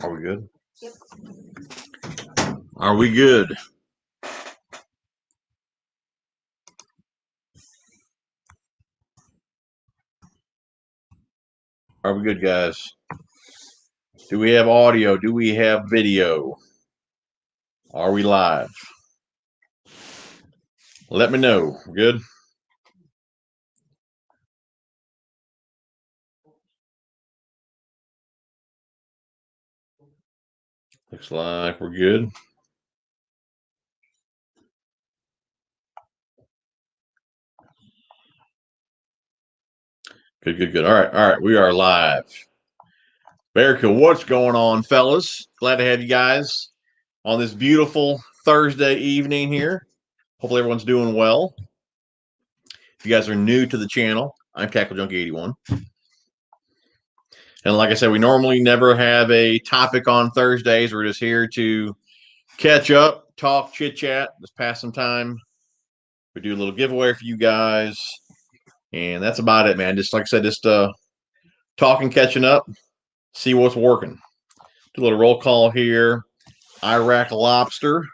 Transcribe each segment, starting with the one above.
Are we good? Yep. Are we good? Are we good, guys? Do we have audio? Do we have video? Are we live? Let me know. Good? Looks like we're good. Good. All right. We are live. Very cool. What's going on, fellas? Glad to have you guys on this beautiful Thursday evening here. Hopefully everyone's doing well. If you guys are new to the channel, I'm Tackle Junkie 81. And like I said, we normally never have a topic on Thursdays. We're just here to catch up, talk, chit chat, just pass some time. We do a little giveaway for you guys, and that's about it, man. Just like I said, just talking, catching up, see what's working. Do a little roll call here. Iraq Lobster.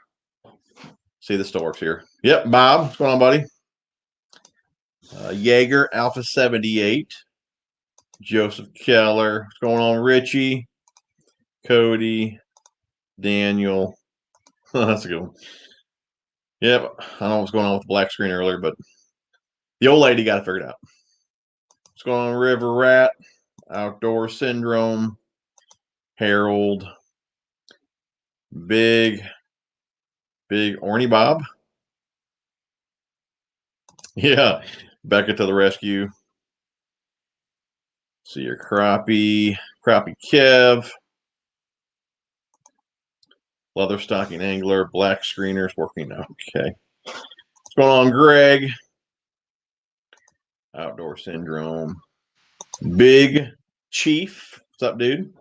See, this still works here. Yep, Bob, what's going on, buddy? Jaeger Alpha 78. Joseph Keller. What's going on, Richie? Cody. Daniel. That's a good one. Yep, I don't know what's going on with the black screen earlier, but the old lady got it figured out. What's going on, River Rat? Outdoor Syndrome. Harold. Big Orny Bob. Yeah, Becca to the rescue. See your Crappie Kev. Leather Stocking Angler. Black Screeners working now. Okay. What's going on, Greg? Outdoor Syndrome. Big Chief. What's up, dude?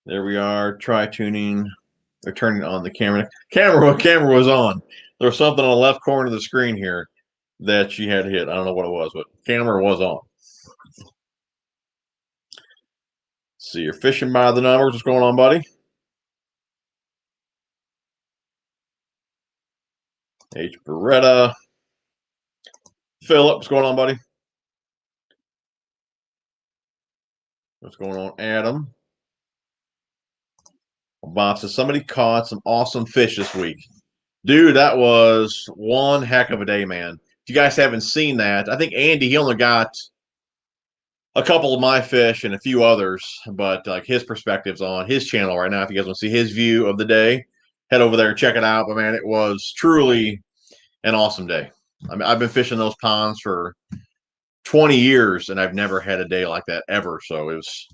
There we are. Try tuning. They're turning on the camera. Camera was on. There was something on the left corner of the screen here that she had hit. I don't know what it was, but camera was on. See, you're fishing by the numbers. What's going on, buddy? H. Beretta. Philip, what's going on, buddy? What's going on, Adam? Bob says somebody caught some awesome fish this week. Dude, that was one heck of a day, man. If you guys haven't seen that, I think Andy, he only got a couple of my fish and a few others, but like his perspectives on his channel right now. If you guys want to see his view of the day, head over there and check it out. But man, it was truly an awesome day. I mean, I've been fishing those ponds for 20 years and I've never had a day like that ever. So it was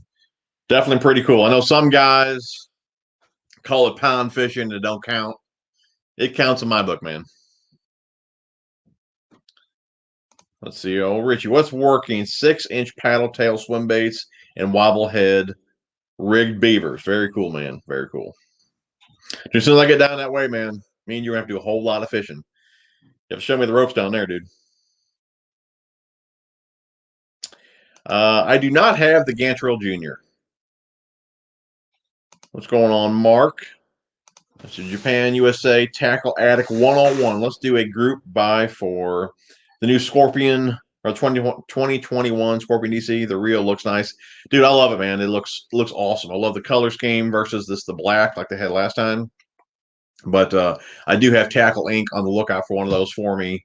definitely pretty cool. I know some guys call it pond fishing. It don't count. It counts in my book, man. Let's see. Oh, Richie, what's working? 6-inch paddle tail swim baits and wobble head rigged beavers. Very cool, man. Very cool. As soon as I get down that way, man, me and you are going to have to do a whole lot of fishing. You have to show me the ropes down there, dude. I do not have the Gantrel Jr. What's going on, Mark? This is Japan USA Tackle Addict 101. Let's do a group buy for the new Scorpion or 2021 Scorpion DC. The reel looks nice. Dude, I love it, man. It looks awesome. I love the color scheme versus the black like they had last time. But I do have Tackle Inc. on the lookout for one of those for me.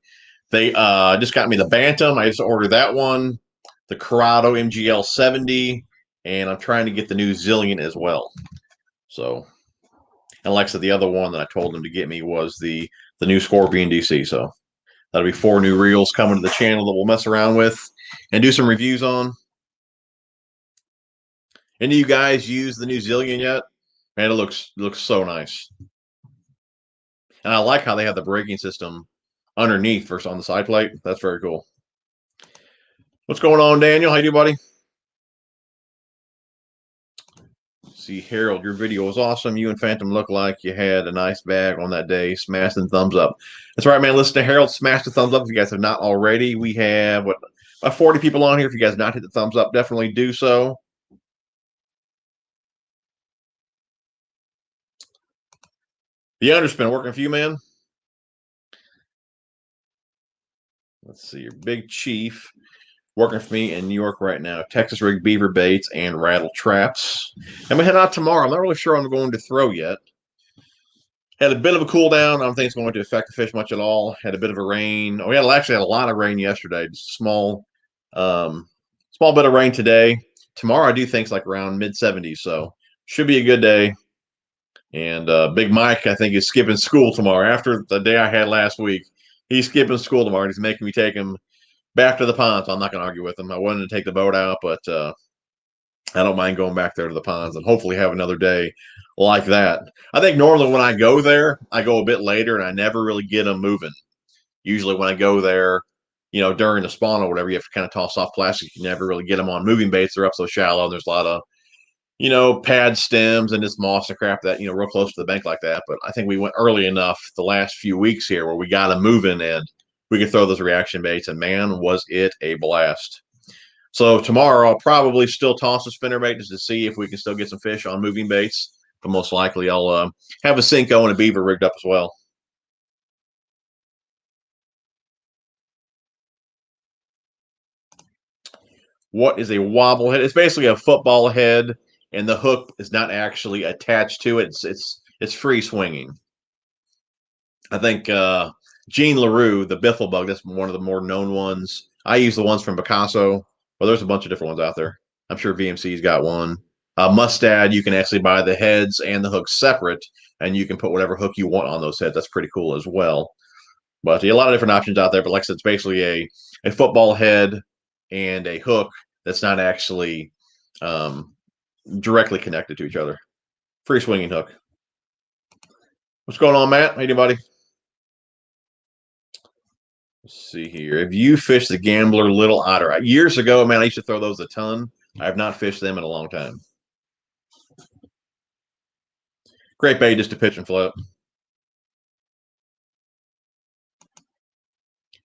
They just got me the Bantam. I just ordered that one, the Corrado MGL 70, and I'm trying to get the new Zillion as well. So, and like I said, the other one that I told them to get me was the new Scorpion DC. So that'll be 4 new reels coming to the channel that we'll mess around with and do some reviews on. Any of you guys use the new Zillion yet? Man, it looks so nice. And I like how they have the braking system underneath versus on the side plate. That's very cool. What's going on, Daniel? How you doing, buddy? See, Harold, your video was awesome. You and Phantom look like you had a nice bag on that day. Smash and thumbs up. That's right, man. Listen to Harold. Smash the thumbs up if you guys have not already. We have 40 people on here. If you guys not hit the thumbs up, definitely do so. The underspin working for you, man. Let's see, your Big Chief working for me in New York right now. Texas rig beaver baits and rattle traps. I'm gonna head out tomorrow. I'm not really sure I'm going to throw yet. Had a bit of a cool down. I don't think it's going to affect the fish much at all. Had a bit of a rain. We actually had a lot of rain yesterday. Just small bit of rain today. Tomorrow I do think it's like around mid 70s, so should be a good day. And Big Mike, I think, is skipping school tomorrow. After the day I had last week, he's skipping school tomorrow. He's making me take him back to the pond, so I'm not going to argue with him. I wanted to take the boat out, but I don't mind going back there to the ponds and hopefully have another day like that. I think normally when I go there, I go a bit later and I never really get them moving. Usually when I go there, during the spawn or whatever, you have to kind of toss off plastic. You never really get them on moving baits. They're up so shallow. There's a lot of, pad stems and this moss and crap that, real close to the bank like that. But I think we went early enough the last few weeks here where we got them moving and we could throw those reaction baits. And man, was it a blast. So tomorrow I'll probably still toss a spinnerbait just to see if we can still get some fish on moving baits. But most likely I'll have a Cinco and a beaver rigged up as well. What is a wobble head? It's basically a football head, and the hook is not actually attached to it. It's free swinging. I think Gene LaRue, the Biffle bug, that's one of the more known ones. I use the ones from Picasso. Well, there's a bunch of different ones out there. I'm sure VMC's got one. Mustad, you can actually buy the heads and the hooks separate, and you can put whatever hook you want on those heads. That's pretty cool as well. But a lot of different options out there. But like I said, it's basically a football head and a hook that's not actually directly connected to each other. Free swinging hook. What's going on, Matt? Hey, buddy. Let's see here. Have you fished the Gambler Little Otter? Years ago, man, I used to throw those a ton. I have not fished them in a long time. Great bait just to pitch and flip.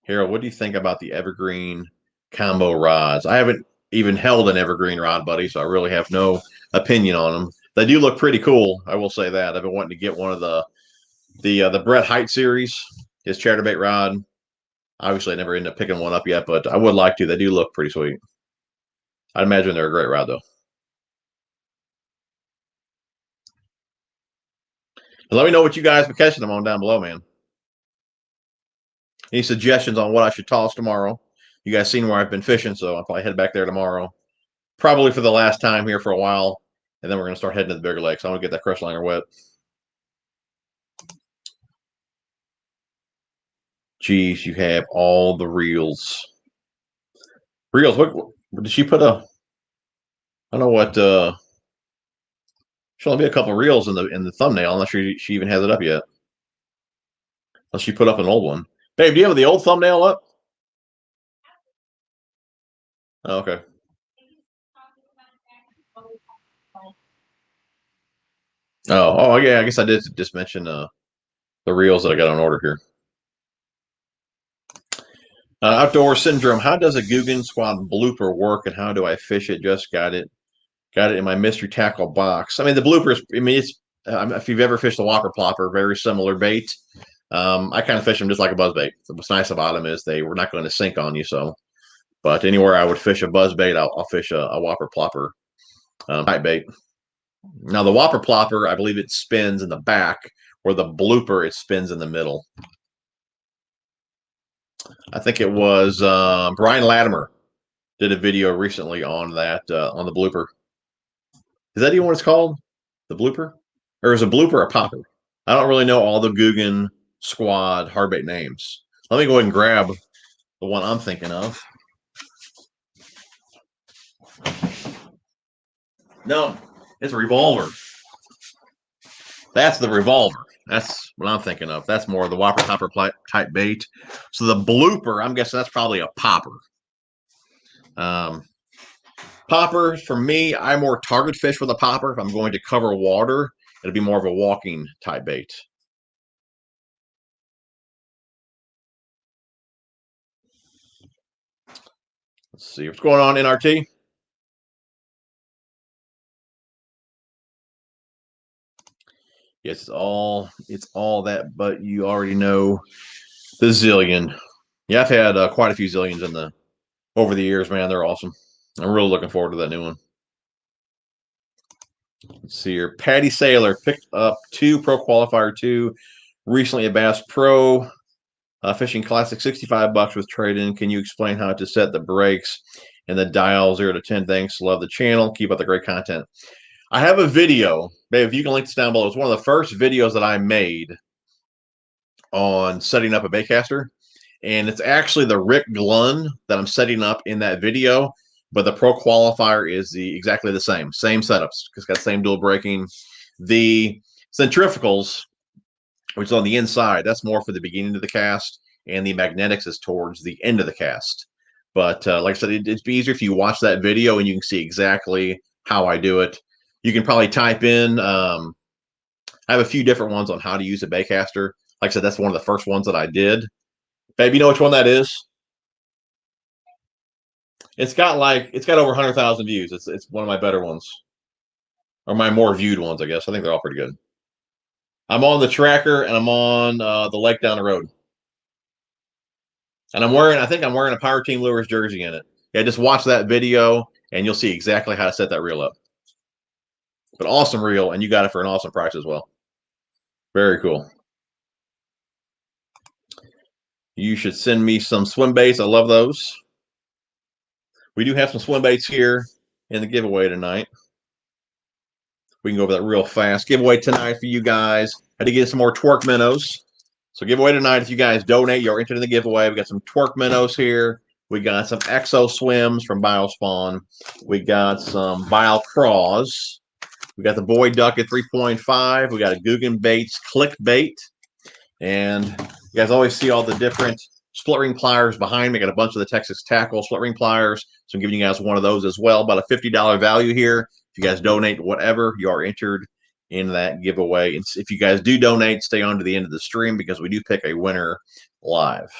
Harold, what do you think about the evergreen combo rods? I haven't even held an evergreen rod, buddy, so I really have no opinion on them. They do look pretty cool. I will say that. I've been wanting to get one of the Brett Height series, his chatterbait rod. Obviously, I never ended up picking one up yet, but I would like to. They do look pretty sweet. I'd imagine they're a great rod, though. And let me know what you guys been catching them on down below, man. Any suggestions on what I should toss tomorrow? You guys seen where I've been fishing, so I'll probably head back there tomorrow. Probably for the last time here for a while, and then we're going to start heading to the bigger lakes. I want to get that crush liner wet. Geez, you have all the reels. Reels, what did she put I don't know what, should only be a couple of reels in the thumbnail. I'm not sure she even has it up yet. Unless she put up an old one. Babe, do you have the old thumbnail up? Oh, okay. Oh, yeah. I guess I did just mention the reels that I got on order here. Outdoor syndrome. How does a Guggen Squad blooper work, and how do I fish it? Just got it in my mystery tackle box. I mean, the bloopers. I mean, it's if you've ever fished a whopper plopper, very similar bait. I kind of fish them just like a buzzbait. What's nice about them is they were not going to sink on you. So, but anywhere I would fish a buzzbait, I'll fish a whopper plopper type bait. Now the whopper plopper, I believe it spins in the back, where the blooper it spins in the middle. I think it was Brian Latimer did a video recently on that on the blooper. Is that even what it's called? The blooper? Or is a blooper a popper? I don't really know all the Guggen Squad hardbait names. Let me go ahead and grab the one I'm thinking of. No, it's a revolver. That's the revolver. That's what I'm thinking of. That's more of the whopper popper type bait. So the blooper, I'm guessing that's probably a popper. Popper, for me, I more target fish with a popper. If I'm going to cover water, it'll be more of a walking type bait. Let's see what's going on, NRT. Yes, it's all that, but you already know the zillion. Yeah, I've had quite a few zillions in the over the years, man. They're awesome. I'm really looking forward to that new one. Let's see here. Patty Saylor picked up 2 Pro Qualifier 2 recently at Bass Pro Fishing Classic, $65 with trade-in. Can you explain how to set the brakes and the dial 0 to 10? Thanks. Love the channel. Keep up the great content. I have a video, babe. If you can link this down below, it's one of the first videos that I made on setting up a baitcaster. And it's actually the Rick Glunn that I'm setting up in that video, but the Pro Qualifier is exactly the same setups. It's got the same dual braking. The centrifugals, which is on the inside, that's more for the beginning of the cast, and the magnetics is towards the end of the cast. But like I said, it'd be easier if you watch that video and you can see exactly how I do it. You can probably type in, I have a few different ones on how to use a baitcaster. Like I said, that's one of the first ones that I did. Babe, you know which one that is? It's got over 100,000 views. It's one of my better ones, or my more viewed ones, I guess. I think they're all pretty good. I'm on the tracker and I'm on the lake down the road, and I think I'm wearing a Power Team Lures jersey in it. Yeah, just watch that video and you'll see exactly how to set that reel up. But awesome reel, and you got it for an awesome price as well. Very cool. You should send me some swim baits. I love those. We do have some swim baits here in the giveaway tonight. We can go over that real fast. Giveaway tonight for you guys. I had to get some more twerk minnows. So giveaway tonight, if you guys donate, you're entered in the giveaway. We got some twerk minnows here. We got some Exo Swims from BioSpawn. We got some Bio Craws. We got the Boy Duck at 3.5. We got a Guggen Baits Clickbait. And you guys always see all the different split ring pliers behind me. I got a bunch of the Texas Tackle split ring pliers. So I'm giving you guys one of those as well. About a $50 value here. If you guys donate whatever, you are entered in that giveaway. And if you guys do donate, stay on to the end of the stream because we do pick a winner live.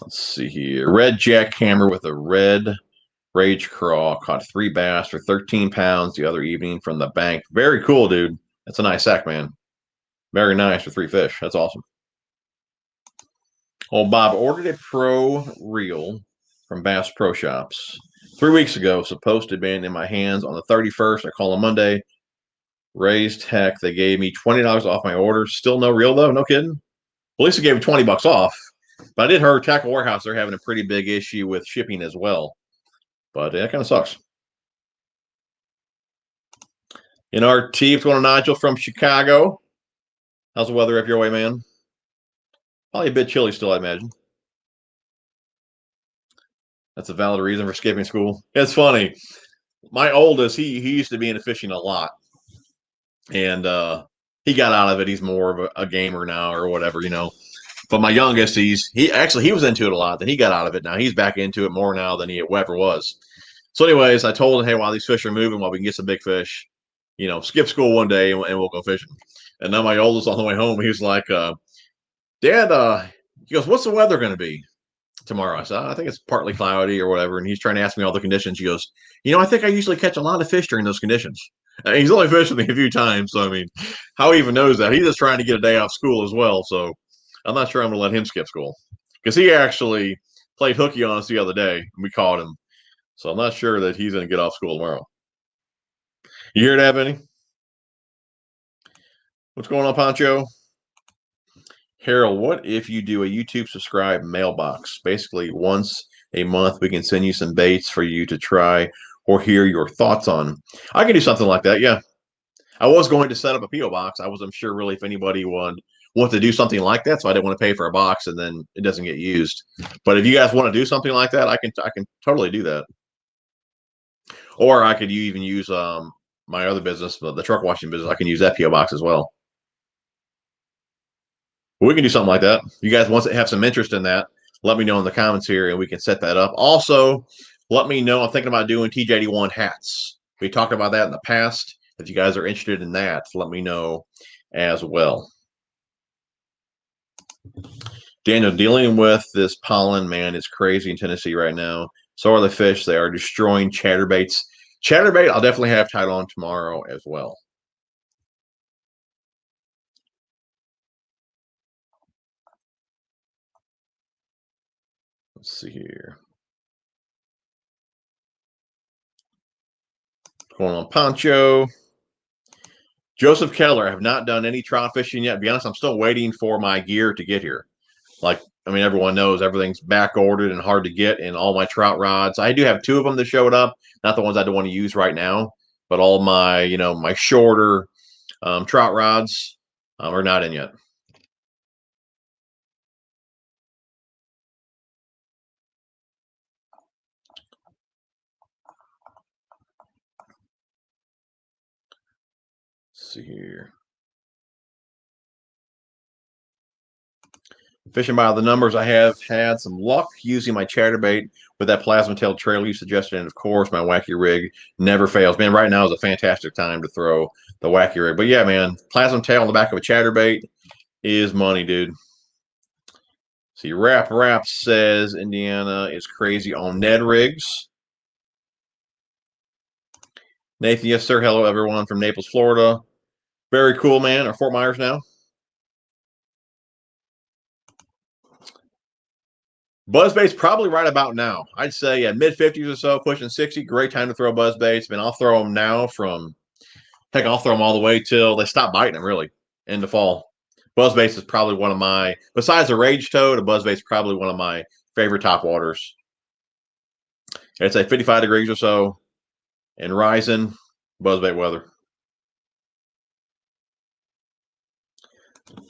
Let's see here. Red jackhammer with a red rage craw. Caught 3 bass for 13 pounds the other evening from the bank. Very cool, dude. That's a nice sack, man. Very nice for 3 fish. That's awesome. Oh, Bob ordered a pro reel from Bass Pro Shops 3 weeks ago. Supposed to have been in my hands on the 31st. I call them Monday. Raised heck. They gave me $20 off my order. Still no reel though. No kidding. Well, at least they gave me $20 off. But I did hear Tackle Warehouse, they're having a pretty big issue with shipping as well. But that kind of sucks. In RT, it's going to Nigel from Chicago. How's the weather up your way, man? Probably a bit chilly still, I imagine. That's a valid reason for skipping school. It's funny. My oldest, he used to be into fishing a lot. And he got out of it. He's more of a gamer now or whatever, you know. But my youngest, he was into it a lot. Then he got out of it. Now he's back into it more now than he ever was. So, anyways, I told him, hey, while these fish are moving, while we can get some big fish, you know, skip school one day and we'll go fishing. And now my oldest on the way home, he's like, Dad, he goes, what's the weather going to be tomorrow? I said, I think it's partly cloudy or whatever. And he's trying to ask me all the conditions. He goes, you know, I think I usually catch a lot of fish during those conditions. And he's only fished with me a few times. So, I mean, how he even knows that? He's just trying to get a day off school as well. So I'm not sure I'm going to let him skip school because he actually played hooky on us the other day and we caught him. So I'm not sure that he's going to get off school tomorrow. You hear that, Benny? What's going on, Pancho? Harold, what if you do a YouTube subscribe mailbox? Basically, once a month, we can send you some baits for you to try or hear your thoughts on. I can do something like that, yeah. I was going to set up a P.O. box. I wasn't sure really if anybody would want to do something like that, so I didn't want to pay for a box and then it doesn't get used. But if you guys want to do something like that, I can totally do that. Or I could even use my other business, the truck washing business. I can use that P.O. box as well. We can do something like that. You guys want to have some interest in that, let me know in the comments here and we can set that up. Also, let me know. I'm thinking about doing TJ81 hats. We talked about that in the past. If you guys are interested in that, let me know as well. Daniel, dealing with this pollen, man, it's crazy in Tennessee right now. So are the fish. They are destroying chatterbaits. Chatterbait, I'll definitely have title on tomorrow as well. Let's see here. Going on Poncho. Joseph Keller. I have not done any trout fishing yet. To be honest, I'm still waiting for my gear to get here. Like, I mean, everyone knows everything's back ordered and hard to get, and all my trout rods. I do have 2 of them that showed up, not the ones I don't want to use right now, but all my, my shorter trout rods are not in yet. Let's see here. Fishing by the numbers, I have had some luck using my chatterbait with that plasma-tailed trail you suggested, and of course, my wacky rig never fails. Man, right now is a fantastic time to throw the wacky rig. But yeah, man, plasma tail on the back of a chatterbait is money, dude. See, Rap says Indiana is crazy on Ned rigs. Nathan, yes, sir. Hello, everyone from Naples, Florida. Very cool, man. Or Fort Myers now. Buzzbait's probably right about now. I'd say at mid-50s or so, pushing 60. Great time to throw buzzbaits. I mean, I'll throw them now from, heck, I'll throw them all the way till they stop biting them, really, in the fall. Buzzbaits is probably one of my, besides the Rage Toad, a buzzbait's probably one of my favorite top waters. It's at 55 degrees or so and rising, buzzbait weather.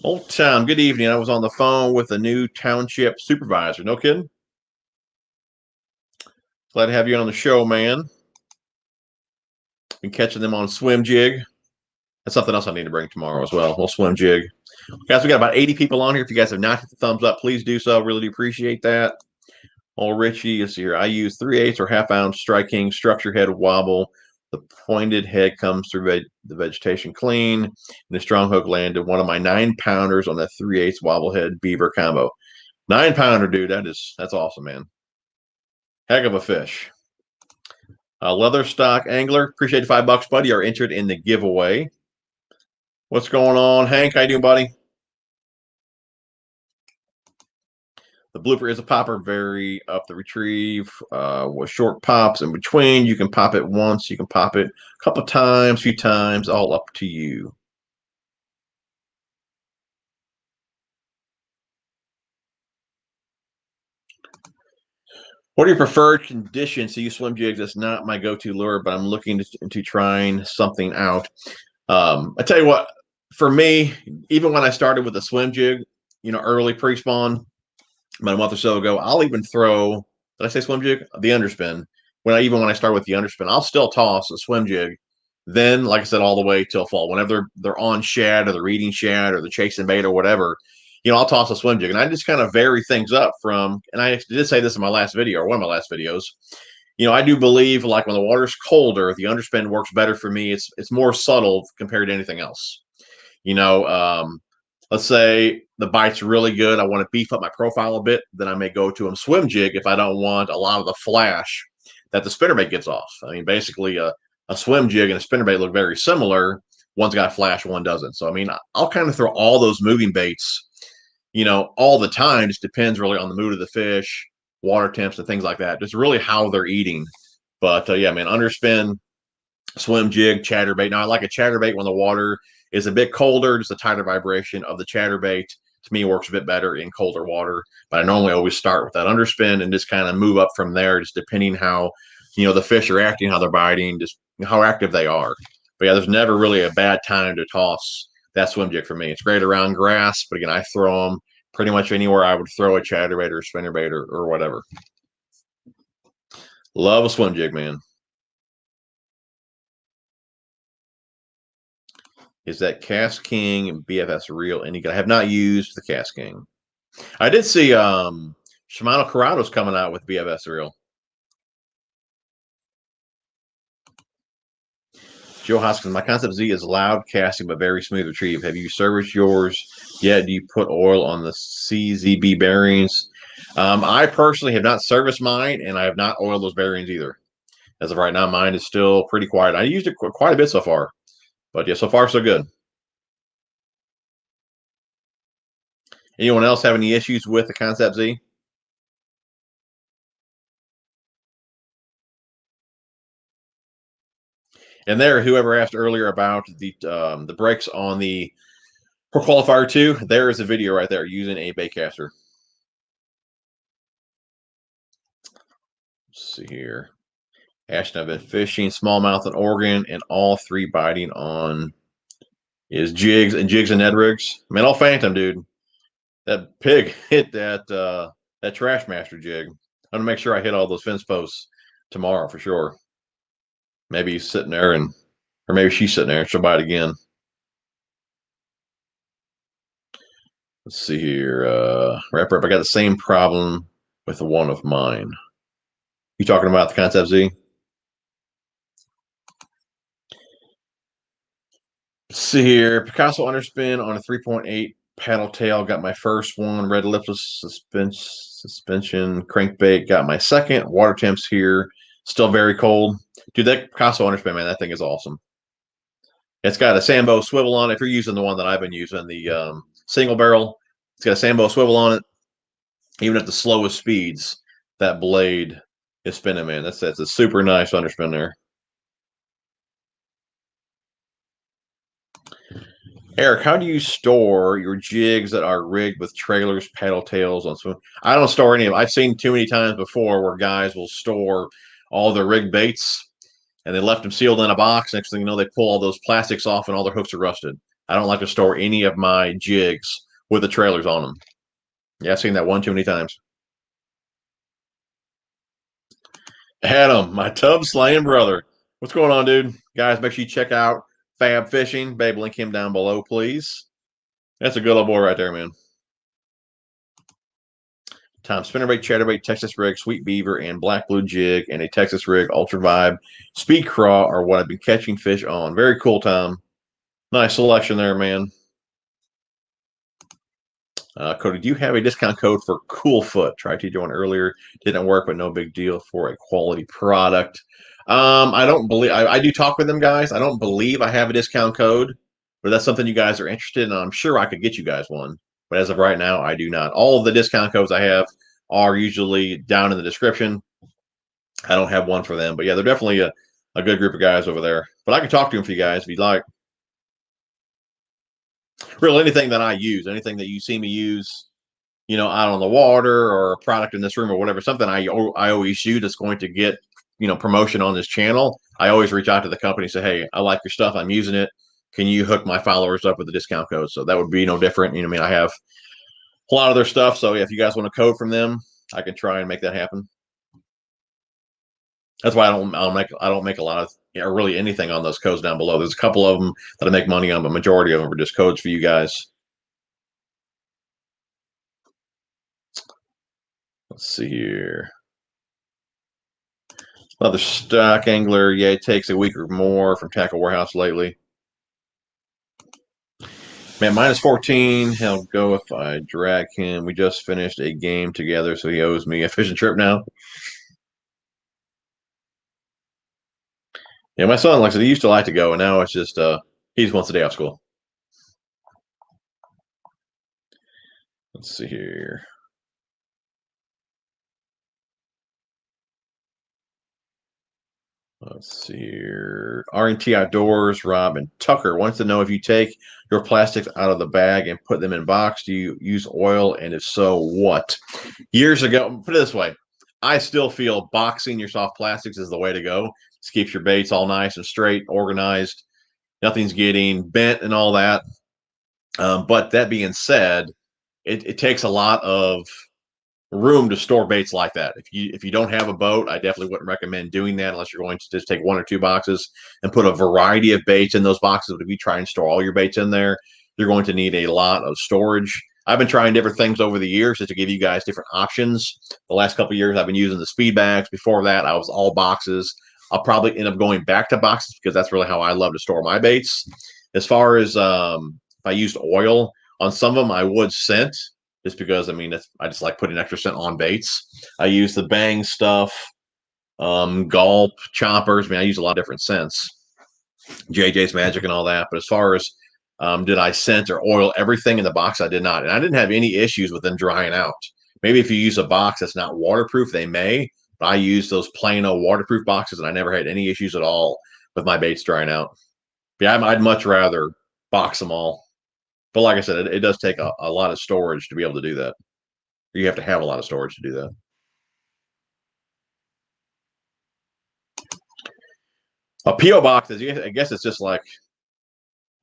Old Tom, good evening. I was on the phone with a new township supervisor. No kidding? Glad to have you on the show, man. Been catching them on swim jig. That's something else I need to bring tomorrow as well. We'll swim jig. Guys, we got about 80 people on here. If you guys have not hit the thumbs up, please do so. Really do appreciate that. Old Richie is here. I use 3/8 or half-ounce Strike King structure head wobble. The pointed head comes through the vegetation clean, and the strong hook landed one of my 9-pounders on that 3/8 wobble head beaver combo. 9-pounder, dude. That's awesome, man. Heck of a fish. Leather stock angler. Appreciate the $5, buddy. You are entered in the giveaway. What's going on, Hank? How you doing, buddy? The blooper is a popper, very up the retrieve with short pops in between. You can pop it once, you can pop it a couple times, few times, all up to you. What are your preferred conditions to use swim jigs? That's not my go-to lure, but I'm looking into trying something out. I tell you what, for me, even when I started with a swim jig, early pre-spawn, about a month or so ago, I'll even throw, did I say swim jig? The underspin. When I start with the underspin, I'll still toss a swim jig. Then, like I said, all the way till fall. Whenever they're on shad or they're eating shad or they're chasing bait or whatever, I'll toss a swim jig. And I just kind of vary things up from, and I did say this in my last video or one of my last videos. I do believe like when the water's colder, the underspin works better for me. It's more subtle compared to anything else. Let's say the bite's really good. I want to beef up my profile a bit. Then I may go to a swim jig if I don't want a lot of the flash that the spinnerbait gets off. I mean, basically a swim jig and a spinnerbait look very similar. One's got flash, one doesn't. So, I mean, I'll kind of throw all those moving baits, all the time. Just depends really on the mood of the fish, water temps, and things like that. Just really how they're eating. But, yeah, man, underspin, swim jig, chatterbait. Now, I like a chatterbait when the water is a bit colder, just a tighter vibration of the chatterbait. To me, works a bit better in colder water. But I normally always start with that underspin and just kind of move up from there, just depending how, the fish are acting, how they're biting, just how active they are. But yeah, there's never really a bad time to toss that swim jig for me. It's great around grass, but again, I throw them pretty much anywhere I would throw a chatterbait or a spinnerbait or whatever. Love a swim jig, man. Is that Cast King and BFS real? And I have not used the Cast King. I did see Shimano Curado's coming out with BFS reel. Joe Hoskins, my Concept Z is loud casting but very smooth retrieve. Have you serviced yours yet? Do you put oil on the CZB bearings? I personally have not serviced mine, and I have not oiled those bearings either. As of right now, mine is still pretty quiet. I used it quite a bit so far, but yeah, so far so good. Anyone else have any issues with the Concept Z? And there, whoever asked earlier about the brakes on the Pro Qualifier 2, there is a video right there using a baitcaster. Let's see here. Ashton, I've been fishing smallmouth in Oregon, and all three biting on is jigs and Ned rigs. Man, all phantom, dude. That pig hit that Trash Master jig. I'm gonna make sure I hit all those fence posts tomorrow for sure. Maybe he's sitting there or maybe she's sitting there and she'll bite again. Let's see here. Wrapper up. I got the same problem with one of mine. You talking about the Concept Z? Let's see here. Picasso underspin on a 3.8 paddle tail. Got my first one. Red lipless suspension crankbait. Got my second. Water temps here. Still very cold. Dude, that Picasso underspin, man, that thing is awesome. It's got a Sambo swivel on it. If you're using the one that I've been using, the single barrel, it's got a Sambo swivel on it. Even at the slowest speeds, that blade is spinning, man. That's a super nice underspin there. Eric, how do you store your jigs that are rigged with trailers, paddle tails on swim? I don't store any of them. I've seen too many times before where guys will store all their rigged baits and they left them sealed in a box. Next thing you know, they pull all those plastics off and all their hooks are rusted. I don't like to store any of my jigs with the trailers on them. Yeah, I've seen that one too many times. Adam, my tub slaying brother. What's going on, dude? Guys, make sure you check out Fab Fishing. Babe, link him down below, please. That's a good old boy right there, man. Tom, spinnerbait, chatterbait, Texas rig, sweet beaver, and black blue jig, and a Texas rig, ultra vibe, speed craw are what I've been catching fish on. Very cool, Tom. Nice selection there, man. Cody, do you have a discount code for Coolfoot? Tried to join earlier, didn't work, but no big deal for a quality product. I don't believe I do talk with them guys. I don't believe I have a discount code, but that's something you guys are interested in. I'm sure I could get you guys one, but as of right now, I do not. All of the discount codes I have are usually down in the description. I don't have one for them, but yeah, they're definitely a good group of guys over there. But I can talk to them for you guys if you'd like. Really, anything that I use, anything that you see me use, out on the water or a product in this room or whatever, something I always shoot that's going to get, promotion on this channel. I always reach out to the company and say, hey, I like your stuff. I'm using it. Can you hook my followers up with a discount code? So that would be no different. I have a lot of their stuff. So yeah, if you guys want a code from them, I can try and make that happen. That's why I don't make a lot of really anything on those codes down below. There's a couple of them that I make money on, but majority of them are just codes for you guys. Let's see here. Another stock angler. Yeah, it takes a week or more from Tackle Warehouse lately. Man, minus 14. He'll go if I drag him. We just finished a game together, so he owes me a fishing trip now. Yeah, my son, like I said, he used to like to go, and now it's just he just wants a day off school. Let's see here. Let's see here. R&T Outdoors, Rob and Tucker wants to know if you take your plastics out of the bag and put them in a box, do you use oil? And if so, what? Years ago, put it this way, I still feel boxing your soft plastics is the way to go. This keeps your baits all nice and straight, organized. Nothing's getting bent and all that. But that being said, it takes a lot of room to store baits like that. If you don't have a boat, I definitely wouldn't recommend doing that unless you're going to just take one or two boxes and put a variety of baits in those boxes. But if you try and store all your baits in there, you're going to need a lot of storage. I've been trying different things over the years just to give you guys different options. The last couple of years, I've been using the speed bags. Before that, I was all boxes. I'll probably end up going back to boxes because that's really how I love to store my baits. As far as if I used oil on some of them, I would scent just because I just like putting extra scent on baits. I use the Bang stuff, Gulp, Choppers. I use a lot of different scents, JJ's Magic and all that. But as far as did I scent or oil everything in the box, I did not, and I didn't have any issues with them drying out. Maybe if you use a box that's not waterproof, they may. But I use those plain old waterproof boxes, and I never had any issues at all with my baits drying out. Yeah, I'd much rather box them all. But like I said, it does take a lot of storage to be able to do that. You have to have a lot of storage to do that. A PO box is, I guess, it's just like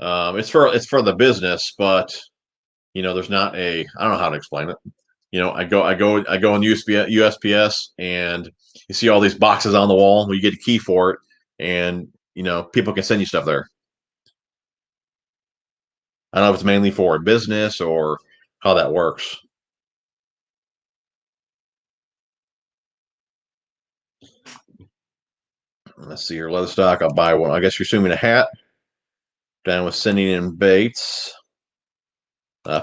it's for the business, but there's not a, I don't know how to explain it. I go on USPS, and you see all these boxes on the wall where you get a key for it, and people can send you stuff there. I don't know if it's mainly for business or how that works. Let's see here, leather stock. I'll buy one. I guess you're assuming a hat. Down with sending in baits.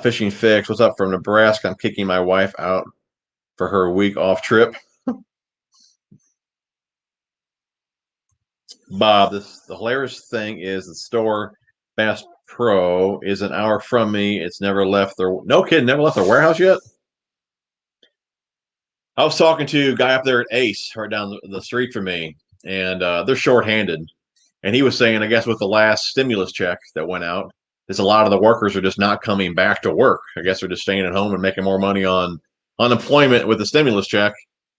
Fishing fix. What's up from Nebraska? I'm kicking my wife out for her week off trip. Bob, the hilarious thing is the store Bass Pro is an hour from me. It's never left their never left their warehouse yet. I was talking to a guy up there at Ace, right down the street from me, and they're shorthanded. And he was saying, I guess with the last stimulus check that went out, is a lot of the workers are just not coming back to work. I guess they're just staying at home and making more money on unemployment with the stimulus check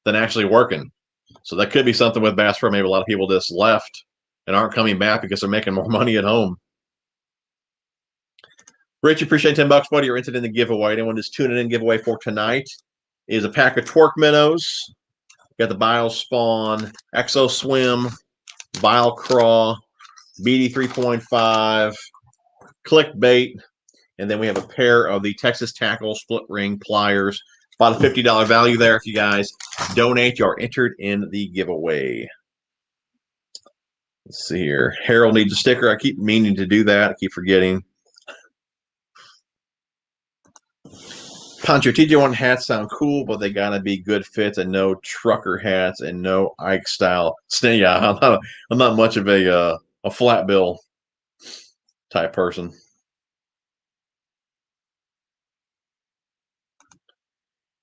than actually working. So that could be something with Bass Pro. Maybe a lot of people just left and aren't coming back because they're making more money at home. Rich, appreciate $10, buddy. You're entered in the giveaway. Anyone just tuning in, giveaway for tonight is a pack of Twerk minnows. Got the Bio Spawn, Exo Swim, Vile Craw, BD 3.5, Clickbait, and then we have a pair of the Texas Tackle split ring pliers. About a $50 value there. If you guys donate, you are entered in the giveaway. Let's see here. Harold needs a sticker. I keep meaning to do that. I keep forgetting. Poncho TJ1 hats sound cool, but they gotta be good fits and no trucker hats and no Ike style. Yeah, I'm not much of a flat bill type person.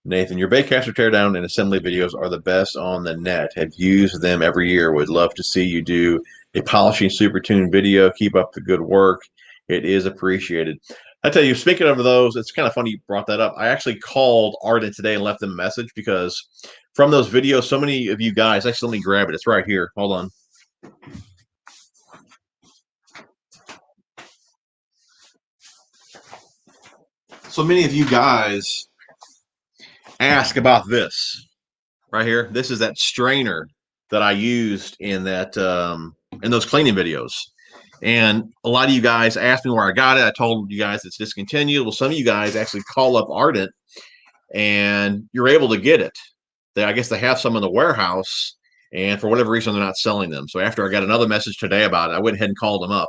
Nathan, your baitcaster teardown and assembly videos are the best on the net. Have used them every year. Would love to see you do a polishing super tune video. Keep up the good work. It is appreciated. I tell you, speaking of those, it's kind of funny you brought that up. I actually called Arden today and left them a message because from those videos, so many of you guys, actually, let me grab it. It's right here. Hold on. So many of you guys ask about this right here. This is that strainer that I used in that in those cleaning videos. And a lot of you guys asked me where I got it. I told you guys it's discontinued. Well, some of you guys actually call up Ardent and you're able to get it. I guess they have some in the warehouse, and for whatever reason, they're not selling them. So after I got another message today about it, I went ahead and called them up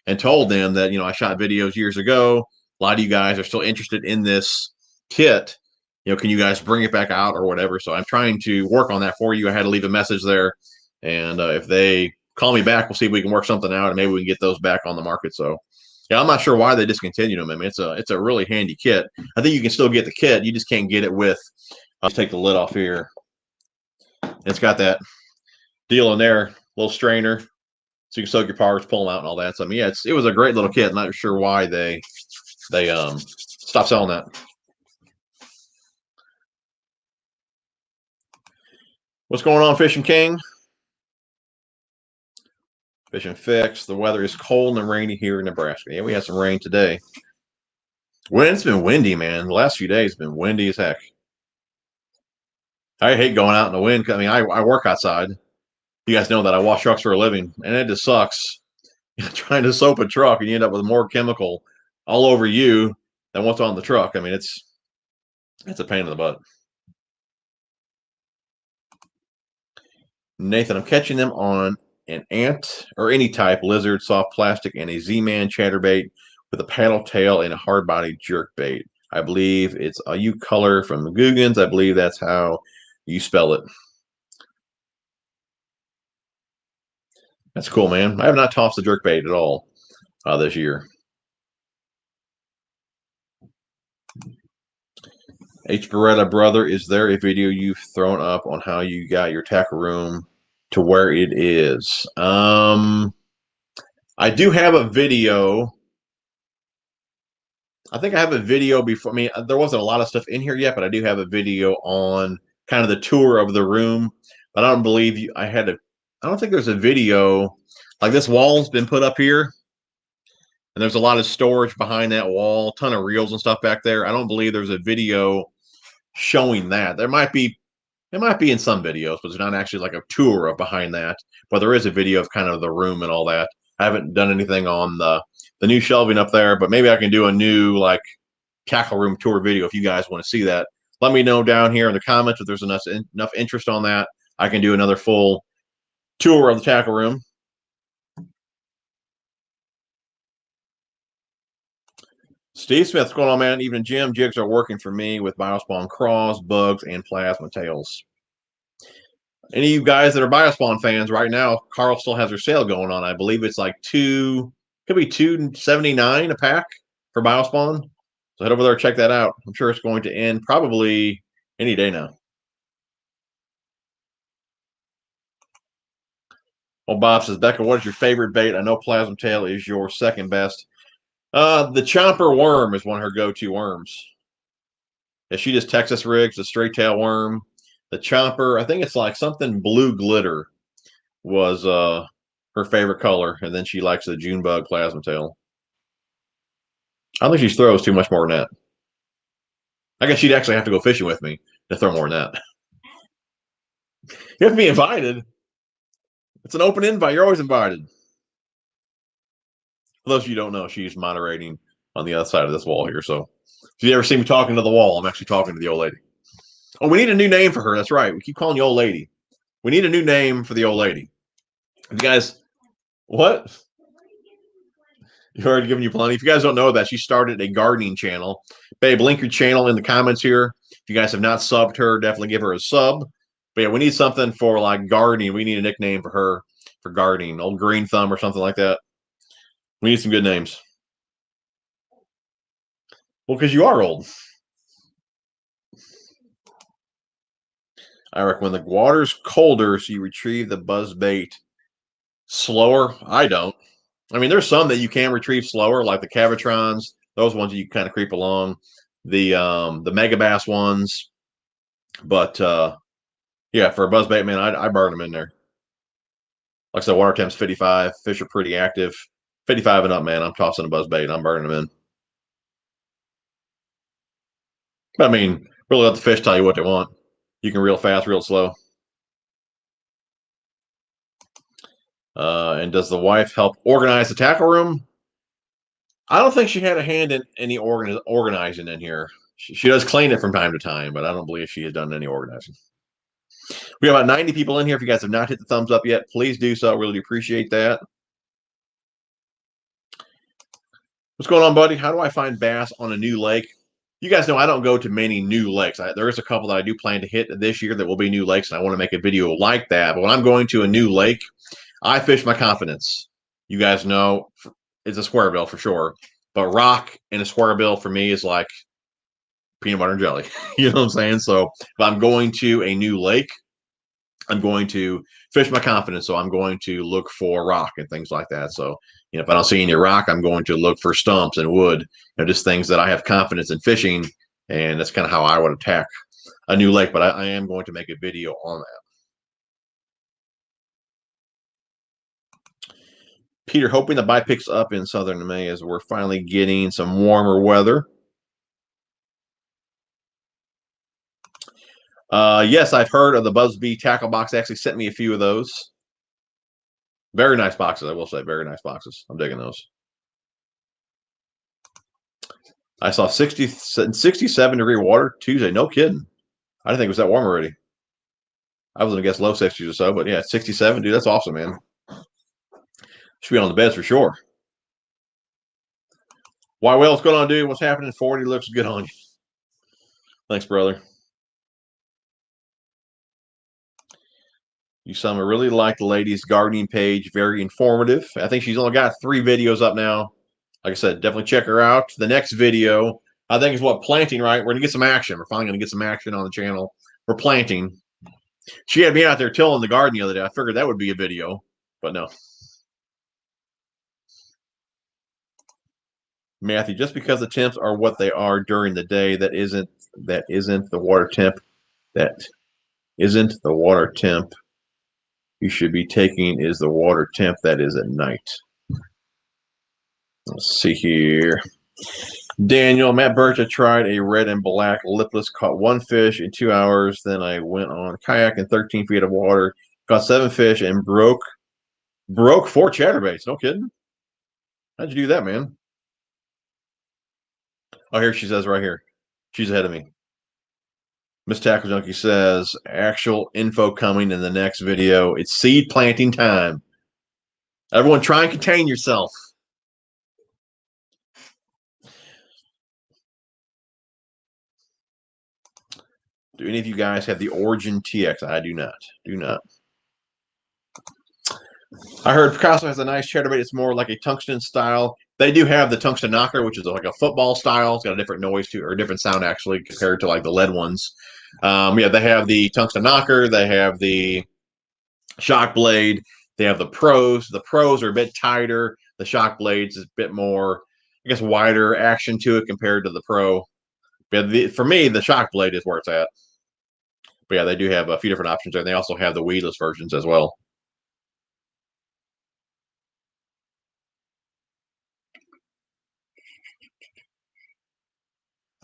and told them that, I shot videos years ago. A lot of you guys are still interested in this kit. Can you guys bring it back out or whatever? So I'm trying to work on that for you. I had to leave a message there. And if they call me back, we'll see if we can work something out and maybe we can get those back on the market. So yeah, I'm not sure why they discontinued them. I mean, it's a really handy kit. I think you can still get the kit. You just can't get it with. I'll take the lid off here. It's got that deal in there, little strainer, so you can soak your parts, pull them out, and all that. So I mean, yeah, it was a great little kit. Not sure why they stopped selling that. What's going on, Fishing King? Fishing Fix. The weather is cold and rainy here in Nebraska. Yeah, we had some rain today. It's been windy, man. The last few days have been windy as heck. I hate going out in the wind. I mean, I work outside. You guys know that I wash trucks for a living, and it just sucks trying to soap a truck and you end up with more chemical all over you than what's on the truck. I mean, it's a pain in the butt. Nathan, I'm catching them on an ant or any type lizard, soft plastic, and a Z-Man chatterbait with a paddle tail and a hard body jerk bait. I believe it's a U color from the Googans. I believe that's how you spell it. That's cool, man. I have not tossed the jerk bait at all this year. H. Beretta, brother, is there a video you've thrown up on how you got your tackle room to where it is? I do have a video. I think I have a video before. I mean, there wasn't a lot of stuff in here yet, but I do have a video on kind of the tour of the room. But I don't believe you. I don't think there's a video. Like this wall's been put up here, and there's a lot of storage behind that wall, ton of reels and stuff back there. I don't believe there's a video showing that. There might be. It might be in some videos, but it's not actually like a tour of behind that. But there is a video of kind of the room and all that. I haven't done anything on the new shelving up there, but maybe I can do a new like tackle room tour video if you guys want to see that. Let me know down here in the comments if there's enough interest on that. I can do another full tour of the tackle room. Steve Smith, what's going on, man? Even Jim jigs are working for me with Biospawn craws, bugs, and plasma tails. Any of you guys that are Biospawn fans right now, Carl still has her sale going on. I believe it's like could be $2.79 a pack for Biospawn. So head over there, check that out. I'm sure it's going to end probably any day now. Well, Bob says, Becca, what is your favorite bait? I know Plasma Tail is your second best. The Chomper worm is one of her go-to worms. Yeah, she just Texas rigs, the straight tail worm. The Chomper, I think it's like something blue glitter was her favorite color, and then she likes the June bug Plasma Tail. I don't think she throws too much more than that. I guess she'd actually have to go fishing with me to throw more than that. You have to be invited. It's an open invite. You're always invited. For those of you who don't know, she's moderating on the other side of this wall here. So if you ever see me talking to the wall, I'm actually talking to the old lady. Oh, we need a new name for her. That's right. We keep calling you old lady. We need a new name for the old lady. If you guys, what? You've already given you plenty. If you guys don't know that, she started a gardening channel. Babe, link your channel in the comments here. If you guys have not subbed her, definitely give her a sub. But yeah, we need something for like gardening. We need a nickname for her for gardening. Old Green Thumb or something like that. We need some good names. Well, because you are old. I reckon when the water's colder, so you retrieve the buzz bait slower. I don't. I mean, there's some that you can retrieve slower, like the Cavitrons. Those ones you kind of creep along. The Mega Bass ones. But yeah, for a buzzbait, man, I burn them in there. Like I said, water temp's 55. Fish are pretty active. 55 and up, man. I'm tossing a buzzbait. I'm burning them in. But I mean, really let the fish tell you what they want. You can reel fast, real slow. And does the wife help organize the tackle room? I don't think she had a hand in any organizing in here. She does clean it from time to time, but I don't believe she has done any organizing. We have about 90 people in here. If you guys have not hit the thumbs up yet, please do so. I really appreciate that. What's going on, buddy? How do I find bass on a new lake? You guys know I don't go to many new lakes. There is a couple that I do plan to hit this year that will be new lakes, and I want to make a video like that. But when I'm going to a new lake, I fish my confidence. You guys know it's a square bill for sure. But rock and a square bill for me is like peanut butter and jelly. You know what I'm saying? So if I'm going to a new lake, I'm going to fish my confidence. So I'm going to look for rock and things like that. So, you know, if I don't see any rock, I'm going to look for stumps and wood, you know, just things that I have confidence in fishing. And that's kind of how I would attack a new lake. But I am going to make a video on that. Peter, hoping the bite picks up in southern May as we're finally getting some warmer weather. Yes, I've heard of the Buzzbee tackle box. They actually sent me a few of those. Very nice boxes, I will say. Very nice boxes. I'm digging those. I saw 67 degree water Tuesday. No kidding. I didn't think it was that warm already. I was going to guess low 60s or so, but yeah, 67, dude. That's awesome, man. Should be on the beds for sure. Why, well, what's going on, dude? What's happening? 40 looks good on you. Thanks, brother. You some really like the lady's gardening page. Very informative. I think she's only got 3 videos up now. Like I said, definitely check her out. The next video, I think, is what, planting, right? We're going to get some action. We're finally going to get some action on the channel. We're planting. She had me out there tilling the garden the other day. I figured that would be a video, but no. Matthew, just because the temps are what they are during the day, that isn't the water temp. That isn't the water temp you should be taking is the water temp that is at night. Let's see here. Daniel, Matt Birch, I tried a red and black lipless, caught 1 fish in 2 hours. Then I went on a kayak in 13 feet of water, caught 7 fish, and broke 4 chatterbaits. No kidding. How'd you do that, man? Oh, here she says right here. She's ahead of me. Miss Tackle Junkie says, actual info coming in the next video. It's seed planting time. Everyone try and contain yourself. Do any of you guys have the Origin TX? I do not. Do not. I heard Picasso has a nice chatterbait. It's more like a tungsten style. They do have the tungsten knocker, which is like a football style. It's got a different noise to, or a different sound actually, compared to like the lead ones. Yeah, they have the tungsten knocker. They have the shock blade. They have the pros. The pros are a bit tighter. The shock blades is a bit more, I guess, wider action to it compared to the pro. But for me, the shock blade is where it's at. But yeah, they do have a few different options there. And they also have the weedless versions as well.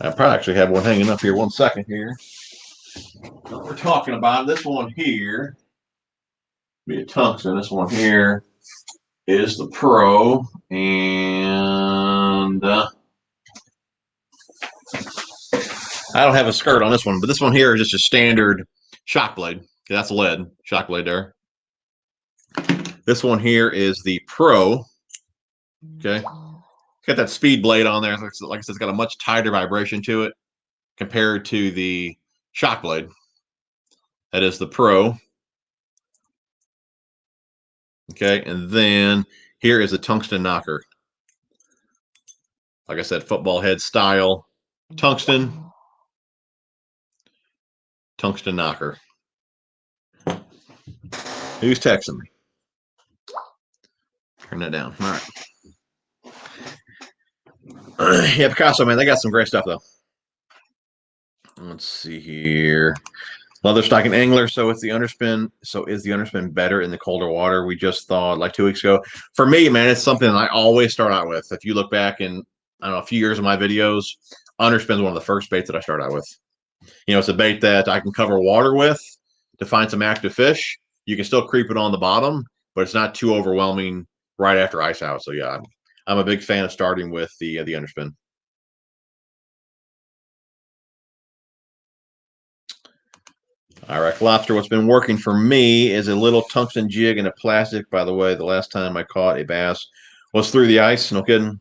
I probably actually have one hanging up here. 1 second here. What we're talking about, this one here, be a tungsten. This one here is the Pro, and I don't have a skirt on this one, but this one here is just a standard shock blade. That's a lead shock blade there. This one here is the Pro. Okay, got that speed blade on there. Like I said, it's got a much tighter vibration to it compared to the shock blade. That is the Pro. Okay, and then here is a tungsten knocker. Like I said, football head style tungsten knocker. Who's texting me? Turn that down. All right. Yeah, Picasso, man, they got some great stuff though. Let's see here. Leather stocking angler. So it's the underspin. So is the underspin better in the colder water? We just thought like 2 weeks ago. For me, man, it's something that I always start out with. If you look back in, I don't know, a few years of my videos, underspin is one of the first baits that I start out with. You know, it's a bait that I can cover water with to find some active fish. You can still creep it on the bottom, but it's not too overwhelming right after ice out. So yeah, I'm a big fan of starting with the underspin. All right, Lobster, what's been working for me is a little tungsten jig and a plastic. By the way, the last time I caught a bass was through the ice. No kidding.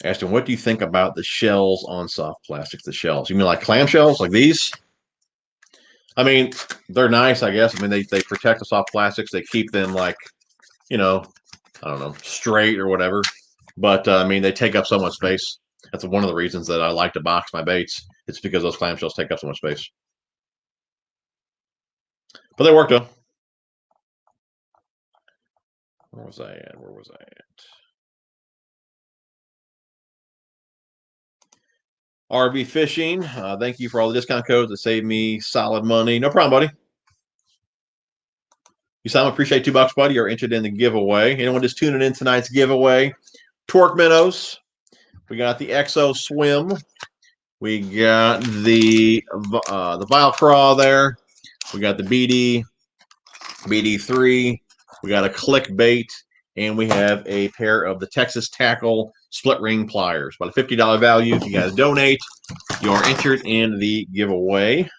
Ashton, what do you think about the shells on soft plastics? The shells? You mean like clam shells, like these? I mean, they're nice, I guess. I mean, they protect the soft plastics. They keep them like, you know, I don't know, straight or whatever. But I mean, they take up so much space. That's one of the reasons that I like to box my baits. It's because those clamshells take up so much space. But they work though. Where was I at? RV Fishing. Thank you for all the discount codes that saved me solid money. No problem, buddy. You Sam, appreciate $2, buddy. You're entered in the giveaway. Anyone just tuning in tonight's giveaway? Torque minnows. We got the Exo Swim. We got the Vile Craw there. We got the BD3. We got a clickbait, and we have a pair of the Texas Tackle split ring pliers. About a $50 value. If you guys donate, You are entered in the giveaway.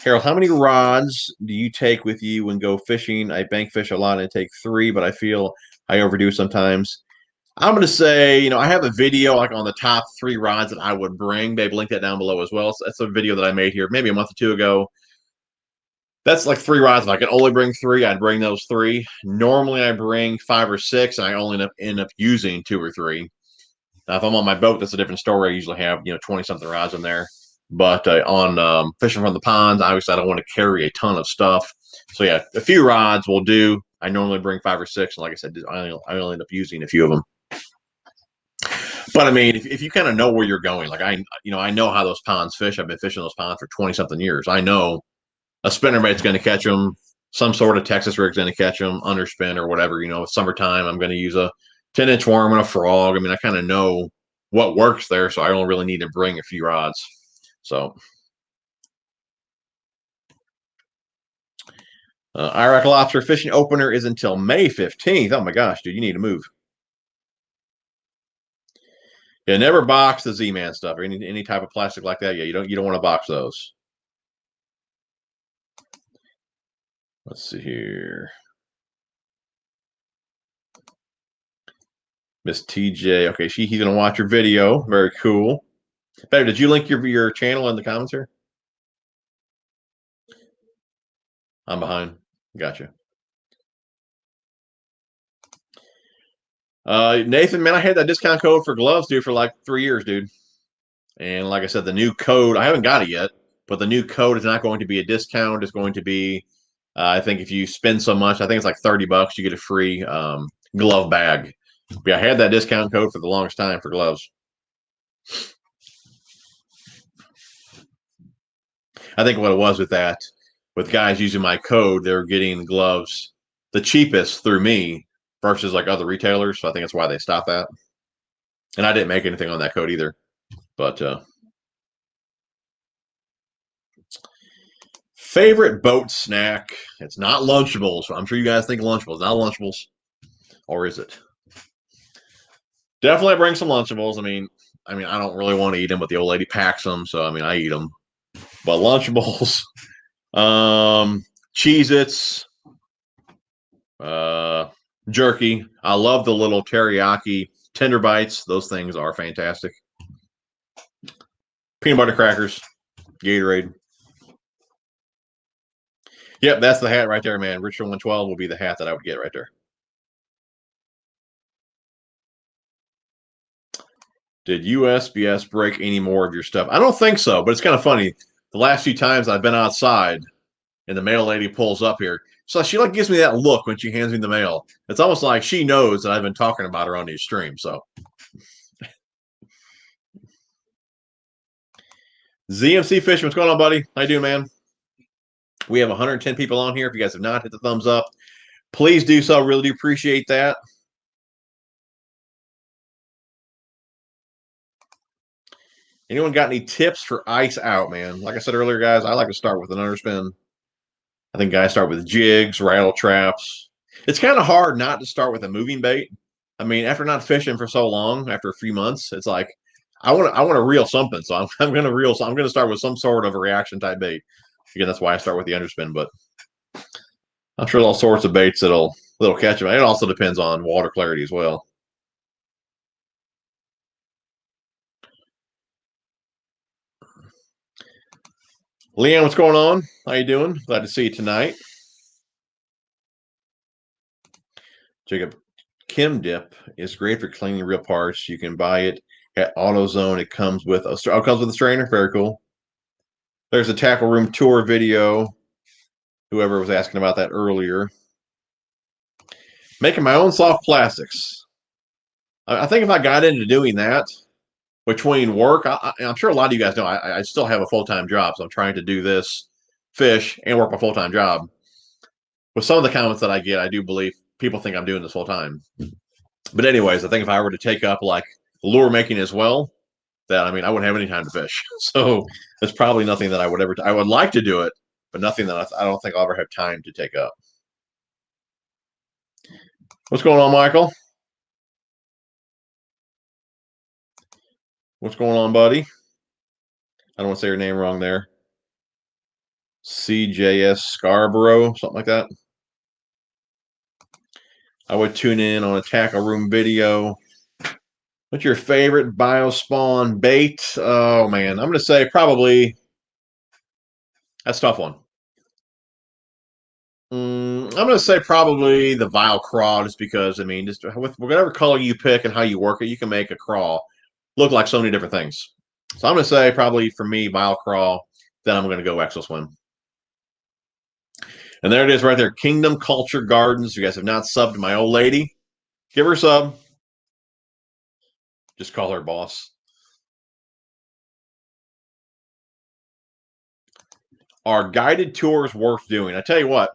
Harold, how many rods do you take with you when go fishing? I bank fish a lot and I take 3, but I feel I overdo sometimes. I'm going to say, you know, I have a video like on the top 3 rods that I would bring. They've linked that down below as well. So that's a video that I made here maybe a month or 2 ago. That's like 3 rods. If I could only bring 3, I'd bring those 3. Normally, I bring 5 or 6, and I only end up using 2 or 3. Now, if I'm on my boat, that's a different story. I usually have 20-something rods in there. But on fishing from the ponds, obviously, I don't want to carry a ton of stuff. So yeah, a few rods will do. I normally bring 5 or 6, and like I said, I only end up using a few of them. But I mean, if you kind of know where you're going, like I know how those ponds fish. I've been fishing those ponds for 20-something years. I know a spinnerbait's going to catch them. Some sort of Texas rig's going to catch them, underspin or whatever. Summertime, I'm going to use a 10-inch worm and a frog. I mean, I kind of know what works there, so I don't really need to bring a few rods. So, Iraq lobster fishing opener is until May 15th. Oh my gosh, dude, you need to move. Yeah, never box the Z-Man stuff or any type of plastic like that. Yeah, you don't want to box those. Let's see here. Miss TJ. Okay, he's gonna watch your video. Very cool. Babe, did you link your channel in the comments here? I'm behind. Gotcha. Nathan, man, I had that discount code for gloves, dude, for like 3 years, dude. And like I said, the new code, I haven't got it yet, but the new code is not going to be a discount. It's going to be, I think if you spend so much, I think it's like $30, you get a free glove bag. But yeah, I had that discount code for the longest time for gloves. I think what it was with guys using my code, they were getting gloves the cheapest through me versus like other retailers. So I think that's why they stopped that. And I didn't make anything on that code either. But favorite boat snack? It's not Lunchables. I'm sure you guys think Lunchables. Not Lunchables. Or is it? Definitely bring some Lunchables. I mean, I don't really want to eat them, but the old lady packs them, so I mean, I eat them. But Lunchables, Cheez-Its, jerky. I love the little teriyaki tender bites. Those things are fantastic. Peanut butter crackers, Gatorade. Yep, that's the hat right there, man. Richard 112 will be the hat that I would get right there. Did USPS break any more of your stuff? I don't think so, but it's kind of funny. The last few times I've been outside and the mail lady pulls up here, so she like gives me that look when she hands me the mail. It's almost like she knows that I've been talking about her on these streams. So ZMC Fishing, what's going on, buddy? How you doing, man? We have 110 people on here. If you guys have not hit the thumbs up, please do so. Really do appreciate that. Anyone got any tips for ice out, man? Like I said earlier, guys, I like to start with an underspin. I think guys start with jigs, rattle traps. It's kind of hard not to start with a moving bait. I mean, after not fishing for so long, after a few months, it's like I want to reel something. So I'm going to reel. So I'm going to start with some sort of a reaction type bait. Again, that's why I start with the underspin. But I'm sure all sorts of baits that'll catch them. It also depends on water clarity as well. Leanne, what's going on? How you doing? Glad to see you tonight. Jacob, Kim Dip is great for cleaning real parts. You can buy it at AutoZone. It comes with a strainer. Very cool. There's a tackle room tour video. Whoever was asking about that earlier. Making my own soft plastics. I think if I got into doing that between work, I'm sure a lot of you guys know I still have a full-time job, so I'm trying to do this, fish, and work my full-time job. With some of the comments that I get, I do believe people think I'm doing this full-time. But anyways, I think if I were to take up like lure making as well, that I wouldn't have any time to fish. So it's probably nothing that I would ever. I would like to do it, but nothing that I don't think I'll ever have time to take up. What's going on, Michael? What's going on, buddy? I don't want to say your name wrong there. CJS Scarborough, something like that. I would tune in on a tackle room video. What's your favorite biospawn bait? Oh man, I'm gonna say probably that's a tough one. I'm gonna say probably the Vile Craw, just because I mean, just with whatever color you pick and how you work it, you can make a craw look like so many different things. So I'm gonna say probably for me Vile Craw. Then I'm gonna go Exo Swim. And there it is right there, Kingdom Culture Gardens. If you guys have not subbed to my old lady, give her a sub. Just call her boss. Are guided tours worth doing? I tell you what,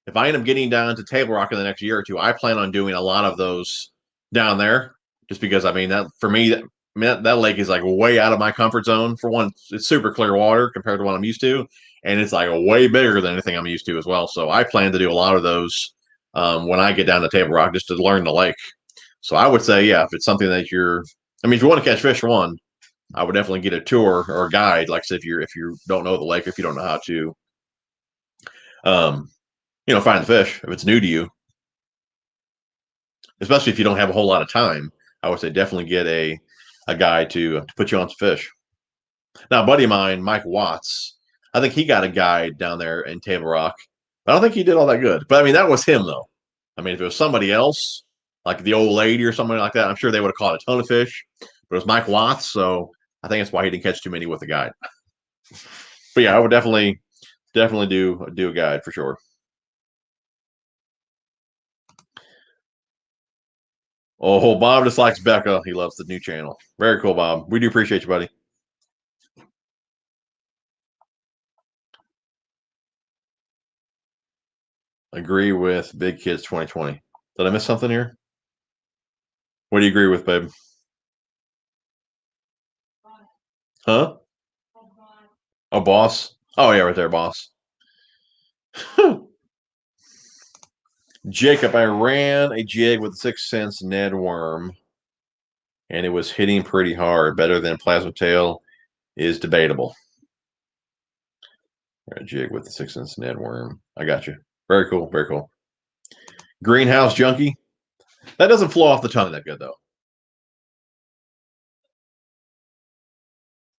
if I end up getting down to Table Rock in the next year or two, I plan on doing a lot of those down there. Just because I mean that for me, that lake is like way out of my comfort zone. For one, it's super clear water compared to what I'm used to, and it's like way bigger than anything I'm used to as well. So I plan to do a lot of those when I get down to Table Rock just to learn the lake. So I would say, yeah, if it's something that I mean, if you want to catch fish for one, I would definitely get a tour or a guide. Like I said, if you don't know the lake, if you don't know how to, um, find the fish, if it's new to you, especially if you don't have a whole lot of time, I would say definitely get a guy to put you on some fish. Now, a buddy of mine, Mike Watts, I think he got a guide down there in Table Rock. I don't think he did all that good. But I mean, that was him though. I mean, if it was somebody else, like the old lady or somebody like that, I'm sure they would have caught a ton of fish. But it was Mike Watts, so I think that's why he didn't catch too many with the guide. But yeah, I would definitely do a guide for sure. Oh, Bob just likes Becca. He loves the new channel. Very cool, Bob. We do appreciate you, buddy. Agree with Big Kids 2020. Did I miss something here? What do you agree with, babe? Huh? Oh, boss. Oh, yeah, right there, boss. Jacob, I ran a jig with a 6th Sense Ned worm, and it was hitting pretty hard. Better than Plasma Tail is debatable. A jig with the 6th Sense Ned worm. I got you. Very cool. Very cool. Greenhouse Junkie. That doesn't flow off the tongue that good, though.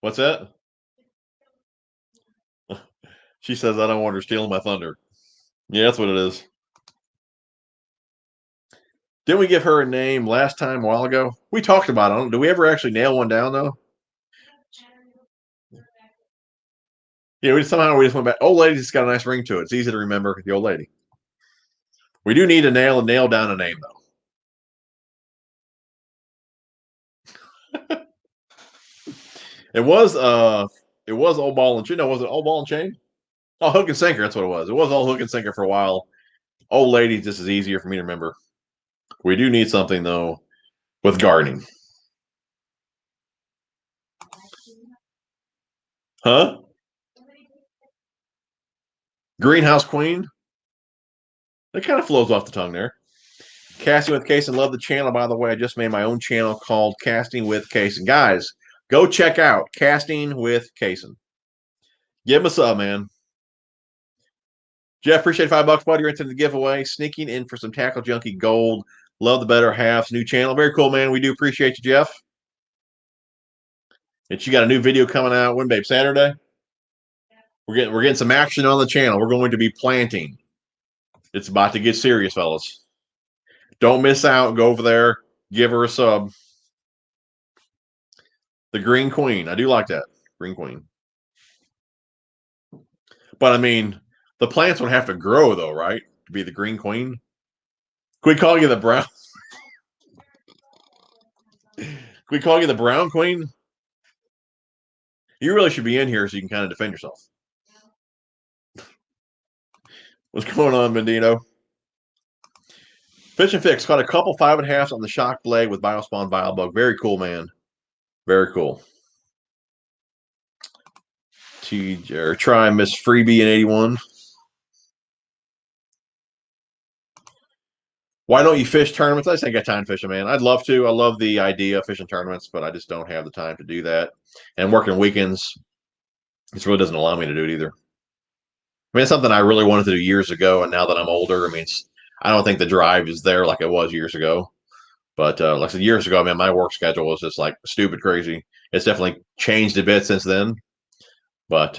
What's that? She says, I don't want her stealing my thunder. Yeah, that's what it is. Didn't we give her a name last time a while ago? We talked about it. Do we ever actually nail one down, though? Yeah, we just went back. Old lady just got a nice ring to it. It's easy to remember the old lady. We do need to nail down a name, though. It was Old Ball and Chain. No, was it Old Ball and Chain? Oh, Hook and Sinker. That's what it was. It was all Hook and Sinker for a while. Old lady just is easier for me to remember. We do need something though with gardening. Huh? Greenhouse Queen. That kind of flows off the tongue there. Casting with Case and love the channel. By the way, I just made my own channel called Casting with Case. And guys, go check out Casting with Cason. Give him a sub, man. Jeff, appreciate $5, buddy. You're into the giveaway. Sneaking in for some Tackle Junkie Gold. Love the Better Halves new channel. Very cool, man. We do appreciate you, Jeff. And you got a new video coming out when, babe? Saturday? We're getting some action on the channel. We're going to be planting. It's about to get serious, fellas. Don't miss out. Go over there. Give her a sub. The Green Queen. I do like that. Green Queen. But I mean, the plants would have to grow though, right? To be the Green Queen. Can we call you the brown? Can we call you the Brown Queen? You really should be in here so you can kind of defend yourself. What's going on, Mendino? Fish and Fix caught a couple 5.5s on the shock blade with Biospawn Biobug. Very cool, man. Very cool. Try Miss Freebie in 81. Why don't you fish tournaments? I just ain't got time fishing, man. I'd love to. I love the idea of fishing tournaments, but I just don't have the time to do that. And working weekends, This really doesn't allow me to do it either. I mean, it's something I really wanted to do years ago, and now that I'm older, I mean, I don't think the drive is there like it was years ago. But like I said, years ago, man, my work schedule was just like stupid crazy. It's definitely changed a bit since then, but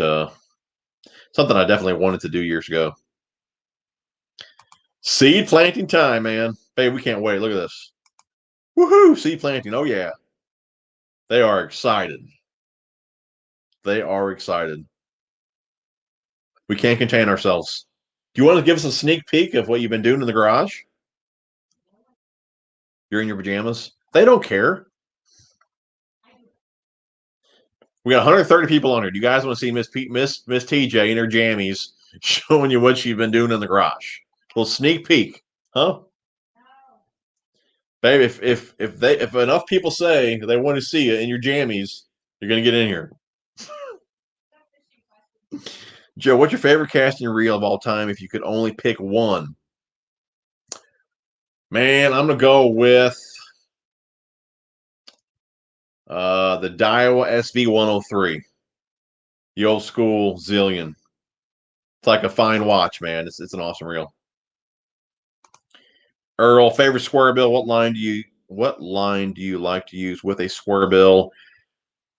something I definitely wanted to do years ago. Seed planting time, man. Babe, we can't wait. Look at this. Woohoo! Seed planting. Oh, yeah. They are excited. They are excited. We can't contain ourselves. Do you want to give us a sneak peek of what you've been doing in the garage? You're in your pajamas. They don't care. We got 130 people on here. Do you guys want to see Miss TJ in her jammies showing you what she's been doing in the garage? A little sneak peek, huh? Babe, if enough people say they want to see you in your jammies, you're gonna get in here. Joe, what's your favorite casting reel of all time if you could only pick one? Man, I'm gonna go with the Daiwa SV103, the old school Zillion. It's like a fine watch, man. It's an awesome reel. Earl, favorite square bill. What line do you like to use with a square bill?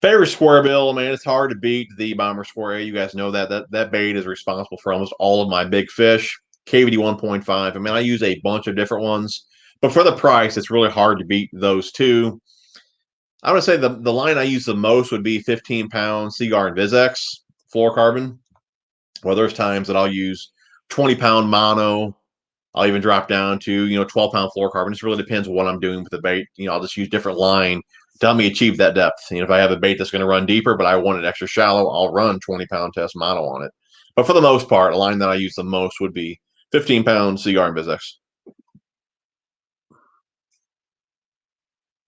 Favorite square bill, man. It's hard to beat the Bomber Square A. You guys know that bait is responsible for almost all of my big fish. KVD 1.5. I mean, I use a bunch of different ones, but for the price, it's really hard to beat those two. I would say the line I use the most would be 15-pound Seaguar and Vizex fluorocarbon. Well, there's times that I'll use 20-pound mono. I'll even drop down to 12-pound fluorocarbon. It just really depends on what I'm doing with the bait. I'll just use different line to help me achieve that depth. If I have a bait that's going to run deeper, but I want it extra shallow, I'll run 20-pound test mono on it. But for the most part, a line that I use the most would be 15-pound Seaguar and Vizex.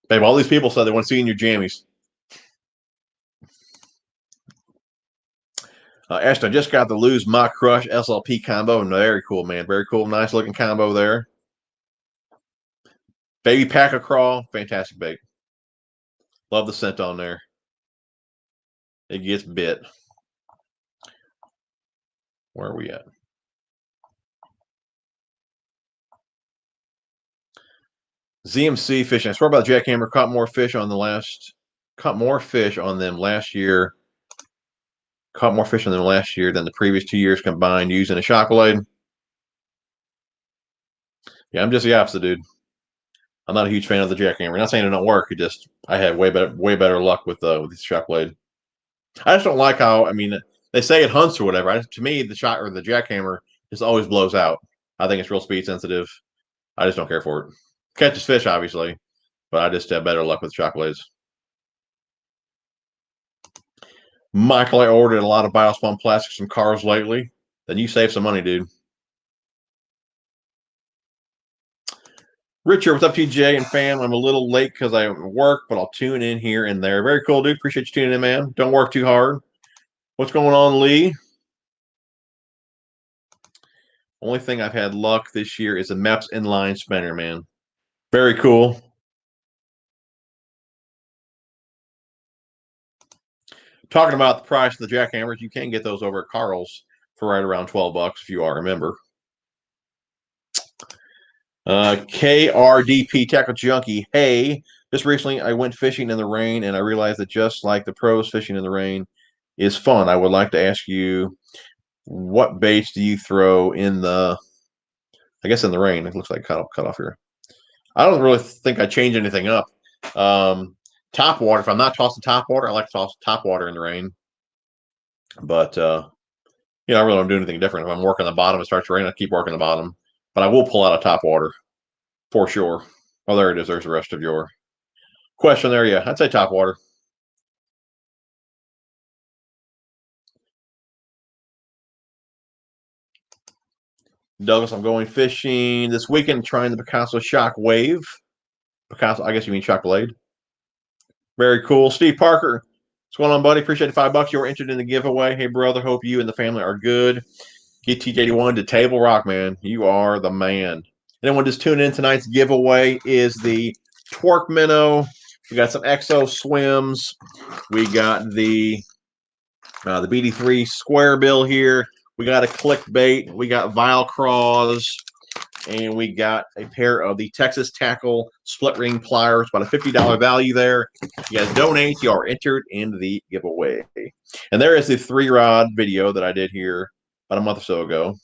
Babe, all these people said they want to see you in your jammies. Ashton, I just got the Lose My Crush SLP combo. Very cool, man. Very cool. Nice looking combo there. Baby Pack a Crawl. Fantastic bait. Love the scent on there. It gets bit. Where are we at? ZMC fishing. I swear about jackhammer. Caught more fish on them last year. Caught more fish on them last year than the previous 2 years combined using a shock blade. Yeah, I'm just the opposite, dude. I'm not a huge fan of the jackhammer. I'm not saying it don't work. I had way better luck with the shock blade. I just don't like how, I mean, they say it hunts or whatever. To me, the shot or the jackhammer just always blows out. I think it's real speed sensitive. I just don't care for it. Catches fish, obviously, but I just have better luck with shock blades. Michael, I ordered a lot of Biospun plastics from cars lately. Then you save some money, dude. Richard, what's up, TJ and fam? I'm a little late because I work, but I'll tune in here and there. Very cool, dude. Appreciate you tuning in, man. Don't work too hard. What's going on, Lee? Only thing I've had luck this year is a MEPS inline spinner, man. Very cool. Talking about the price of the jackhammers, you can get those over at Carl's for right around $12 if you are a member. KRDP Tackle Junkie. Hey, just recently I went fishing in the rain and I realized that just like the pros, fishing in the rain is fun. I would like to ask you, what baits do you throw in the rain? It looks like cut off here. I don't really think I change anything up. Top water. If I'm not tossing top water, I like to toss top water in the rain. But I really don't do anything different. If I'm working the bottom, it starts to rain, I keep working the bottom. But I will pull out a top water for sure. Oh, there it is. There's the rest of your question there. Yeah, I'd say top water. Douglas, I'm going fishing this weekend, trying the Picasso Shock Wave. Picasso, I guess you mean Shock Blade. Very cool. Steve Parker, what's going on, buddy? Appreciate the $5 you were entered in the giveaway. Hey, brother, hope you and the family are good. Get TJ81 to Table Rock, man. You are the man. Anyone just tune in, tonight's giveaway is the Twerk Minnow. We got some Exo Swims. We got the The BD3 square bill here. We got a clickbait. We got Vile Craws. And we got a pair of the Texas Tackle split ring pliers, about a $50 value there. You guys donate, you are entered in the giveaway. And there is the 3-rod video that I did here about a month or so ago.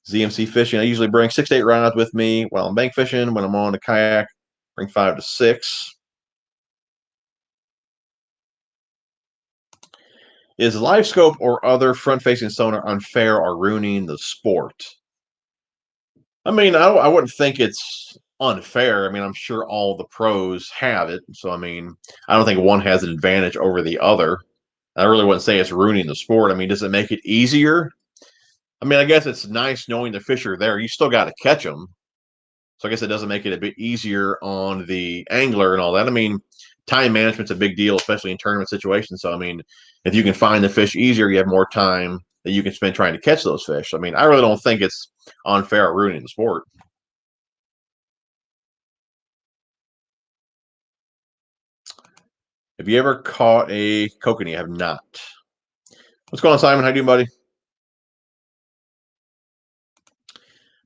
ZMC fishing. I usually bring 6 to 8 rods with me while I'm bank fishing. When I'm on a kayak, bring 5 to 6. Is live scope or other front-facing sonar unfair or ruining the sport? I mean, I wouldn't think it's unfair. I mean, I'm sure all the pros have it. So, I mean, I don't think one has an advantage over the other. I really wouldn't say it's ruining the sport. I mean, does it make it easier? I mean, I guess it's nice knowing the fish are there. You still got to catch them. So I guess it doesn't make it a bit easier on the angler and all that. I mean, time management's a big deal, especially in tournament situations. So, I mean, if you can find the fish easier, you have more time that you can spend trying to catch those fish. I mean, I really don't think it's unfair or ruining the sport. Have you ever caught a kokanee? I have not. What's going on, Simon? How you doing, buddy?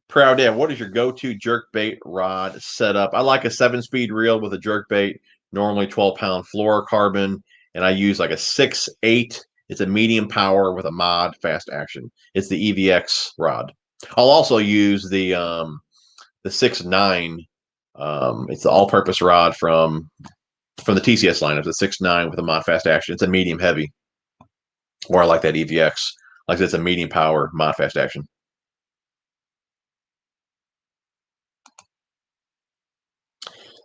Proud Dad, what is your go-to jerkbait rod setup? I like a 7-speed reel with a jerkbait, normally 12-pound fluorocarbon, and I use like a 6/8. It's a medium power with a mod fast action. It's the EVX rod. I'll also use the 6/9. It's the all-purpose rod from the TCS line. It's a 6/9 with a mod fast action. It's a medium heavy, or I like that EVX. Like it's a medium power mod fast action.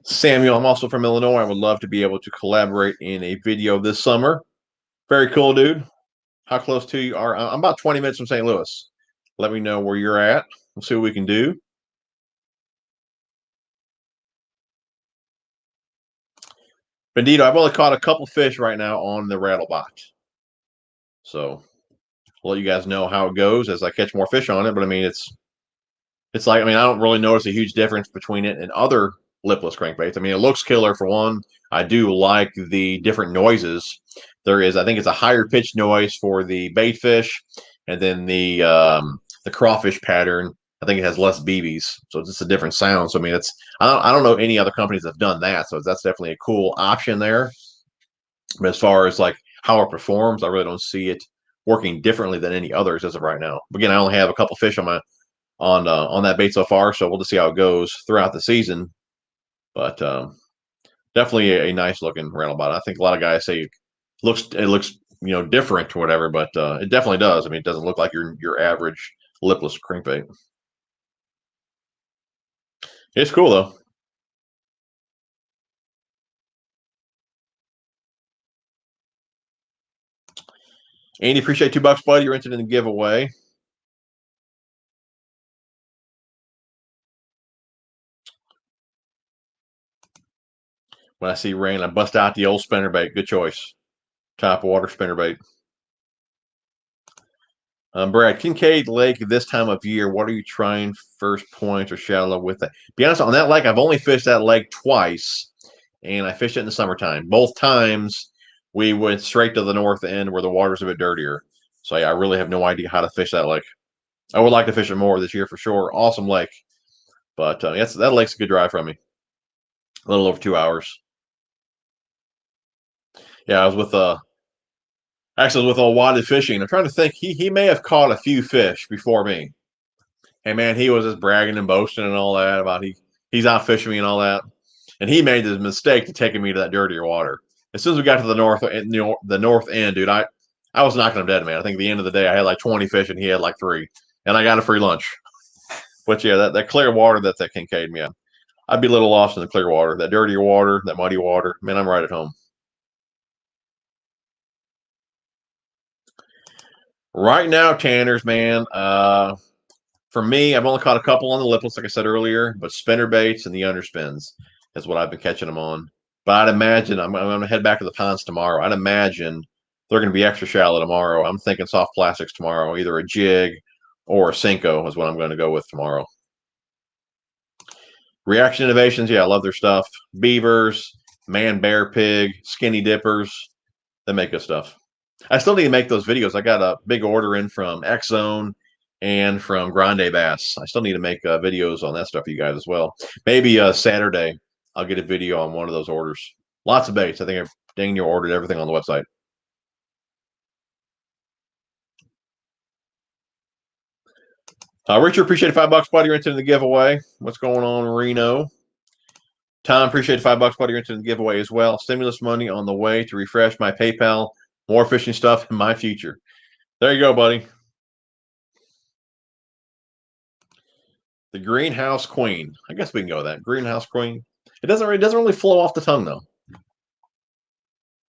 Samuel, I'm also from Illinois. I would love to be able to collaborate in a video this summer. Very cool, dude. How close to you are? I'm about 20 minutes from St. Louis. Let me know where you're at. We'll see what we can do. Bandito, I've only caught a couple fish right now on the rattlebot. So I'll let you guys know how it goes as I catch more fish on it. But I mean, it's like, I mean, I don't really notice a huge difference between it and other lipless crankbaits. I mean, it looks killer for one. I do like the different noises. There is, I think it's a higher pitch noise for the bait fish, and then the crawfish pattern, I think it has less BBs, so it's just a different sound. So I mean, I don't know any other companies that have done that, so that's definitely a cool option there. But as far as like how it performs, I really don't see it working differently than any others as of right now. Again, I only have a couple fish on that bait so far, so we'll just see how it goes throughout the season. But definitely a nice looking rattlebot. I think a lot of guys say it looks different or whatever, but it definitely does. I mean, it doesn't look like your average lipless crankbait. It's cool though. Andy, appreciate $2, buddy. You're entered in the giveaway. When I see rain, I bust out the old spinnerbait. Good choice. Top water spinnerbait. Brad, Kincaid Lake this time of year, what are you trying first point or shallow with that? Be honest, on that lake, I've only fished that lake twice, and I fished it in the summertime. Both times we went straight to the north end where the water's a bit dirtier. So yeah, I really have no idea how to fish that lake. I would like to fish it more this year for sure. Awesome lake. But that lake's a good drive from me. A little over 2 hours. Yeah, I was with actually with old Waddy fishing. I'm trying to think. He may have caught a few fish before me. And man, he was just bragging and boasting and all that about he's out fishing me and all that. And he made the mistake of taking me to that dirtier water. As soon as we got to the north end, dude, I was knocking him dead, man. I think at the end of the day, I had like 20 fish and he had like 3, and I got a free lunch. But yeah, that clear water that's that Kincaid, man. I'd be a little lost in the clear water, that dirtier water, that muddy water. Man, I'm right at home. Right now, Tanners, man. For me, I've only caught a couple on the lipless, like I said earlier, but spinner baits and the underspins is what I've been catching them on. But I'd imagine I'm going to head back to the ponds tomorrow. I'd imagine they're going to be extra shallow tomorrow. I'm thinking soft plastics tomorrow, either a jig or a Cinco is what I'm going to go with tomorrow. Reaction Innovations, yeah, I love their stuff. Beavers, Man Bear Pig, Skinny Dippers, they make good stuff. I still need to make those videos. I got a big order in from X Zone and from Grande Bass. I still need to make videos on that stuff for you guys as well. Maybe Saturday I'll get a video on one of those orders. Lots of baits. I think Daniel ordered everything on the website. Richard, appreciate $5, buddy. You're into the giveaway. What's going on, Reno? Tom, appreciate $5, buddy. You're into the giveaway as well. Stimulus money on the way to refresh my PayPal. More fishing stuff in my future. There you go, buddy. The Greenhouse Queen. I guess we can go with that. Greenhouse Queen. It doesn't really flow off the tongue though.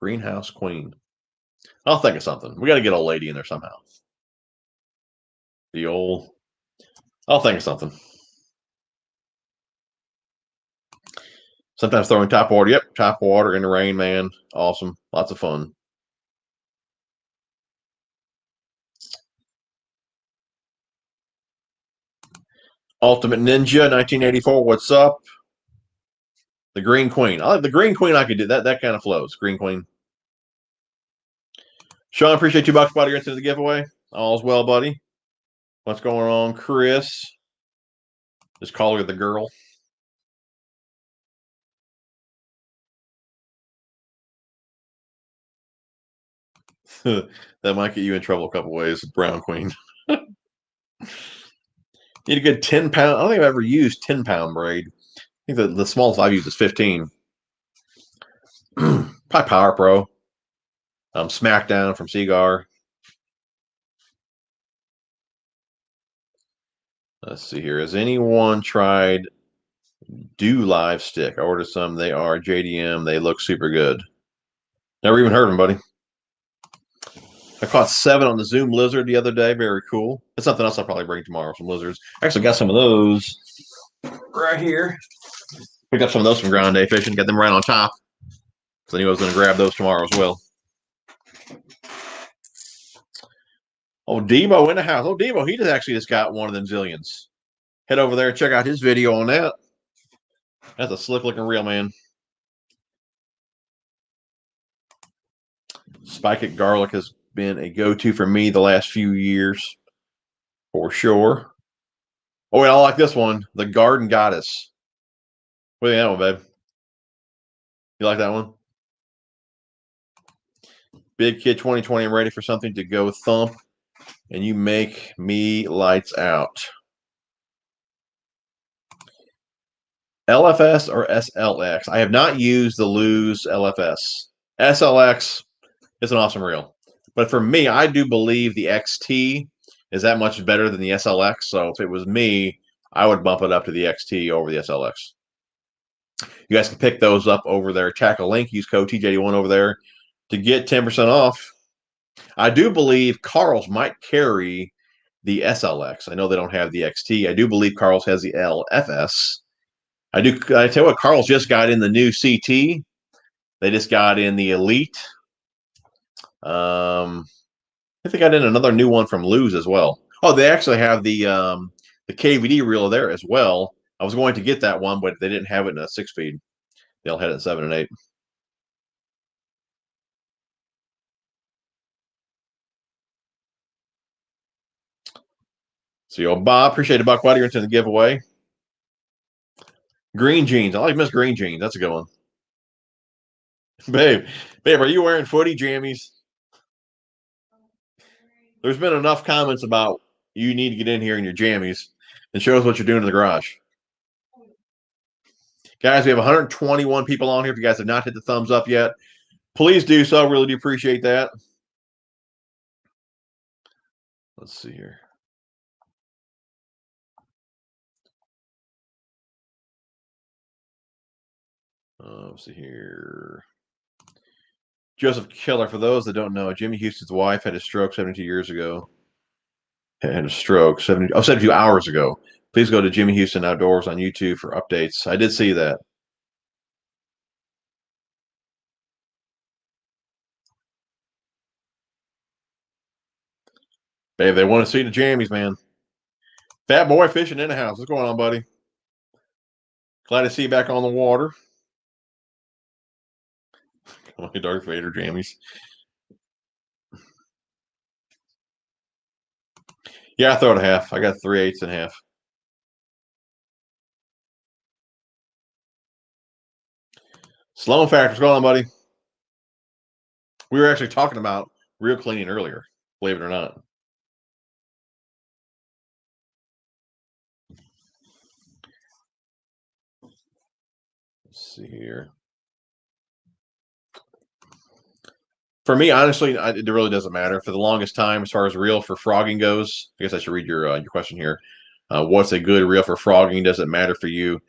Greenhouse Queen. I'll think of something. We got to get a lady in there somehow. The old. I'll think of something. Sometimes throwing top water. Yep, top water in the rain, man. Awesome. Lots of fun. Ultimate Ninja, 1984. What's up? The Green Queen. I like the Green Queen. I could do that. That kind of flows. Green Queen. Sean, appreciate $2, buddy. You're into the giveaway. All's well, buddy. What's going on, Chris? Just call her the girl. That might get you in trouble a couple ways. Brown Queen. Need a good 10-pound. I don't think I've ever used 10-pound braid. I think the smallest I've used is 15. Probably Power Pro. Smackdown from Seagar. Let's see here. Has anyone tried Do Live Stick? I ordered some. They are JDM. They look super good. Never even heard of them, buddy. I caught 7 on the Zoom Lizard the other day. Very cool. That's something else I'll probably bring tomorrow. Some lizards. Actually, got some of those right here. Picked up some of those from Grande Fishing. Got them right on top. So I knew I was going to grab those tomorrow as well. Oh, Debo in the house. Oh, Debo, he just got one of them zillions. Head over there and check out his video on that. That's a slick looking reel, man. Spike It Garlic has been a go-to for me the last few years, for sure. Oh, wait, I like this one. The Garden Goddess. What do you think of that one, babe? You like that one? Big Kid 2020. I'm ready for something to go thump, and you make me lights out. LFS or SLX? I have not used the Lose LFS. SLX is an awesome reel. But for me, I do believe the XT is that much better than the SLX. So if it was me, I would bump it up to the XT over the SLX. You guys can pick those up over there. Tackle link, use code TJ81 over there to get 10% off. I do believe Carl's might carry the SLX. I know they don't have the XT. I do believe Carl's has the LFS. I tell you what, Carl's just got in the new CT. They just got in the Elite. I think they got in another new one from Lose as well. Oh, they actually have the KVD reel there as well. I was going to get that one, but they didn't have it in a 6-speed. They'll have it in 7 and 8. So, Bob, appreciate it, Buck. Buddy, you're into the giveaway. Green jeans. I like Miss Green jeans. That's a good one. Babe, are you wearing footy jammies? There's been enough comments about you need to get in here in your jammies and show us what you're doing in the garage. Guys, we have 121 people on here. If you guys have not hit the thumbs up yet, please do so. Really do appreciate that. Let's see here. Let's see here. Joseph Keller, for those that don't know, Jimmy Houston's wife had a stroke 72 years ago. Had a stroke 72 hours ago. Please go to Jimmy Houston Outdoors on YouTube for updates. I did see that. Babe, they want to see the jammies, man. Fat boy fishing in the house. What's going on, buddy? Glad to see you back on the water. My Darth Vader jammies. Yeah, I throw it a half. I got 3/8 and a half. Sloan Factor, what's going on, buddy? We were actually talking about reel cleaning earlier, believe it or not. Let's see here. For me, honestly, it really doesn't matter. For the longest time, as far as reel for frogging goes, I guess I should read your question here. What's a good reel for frogging? Does it matter for you?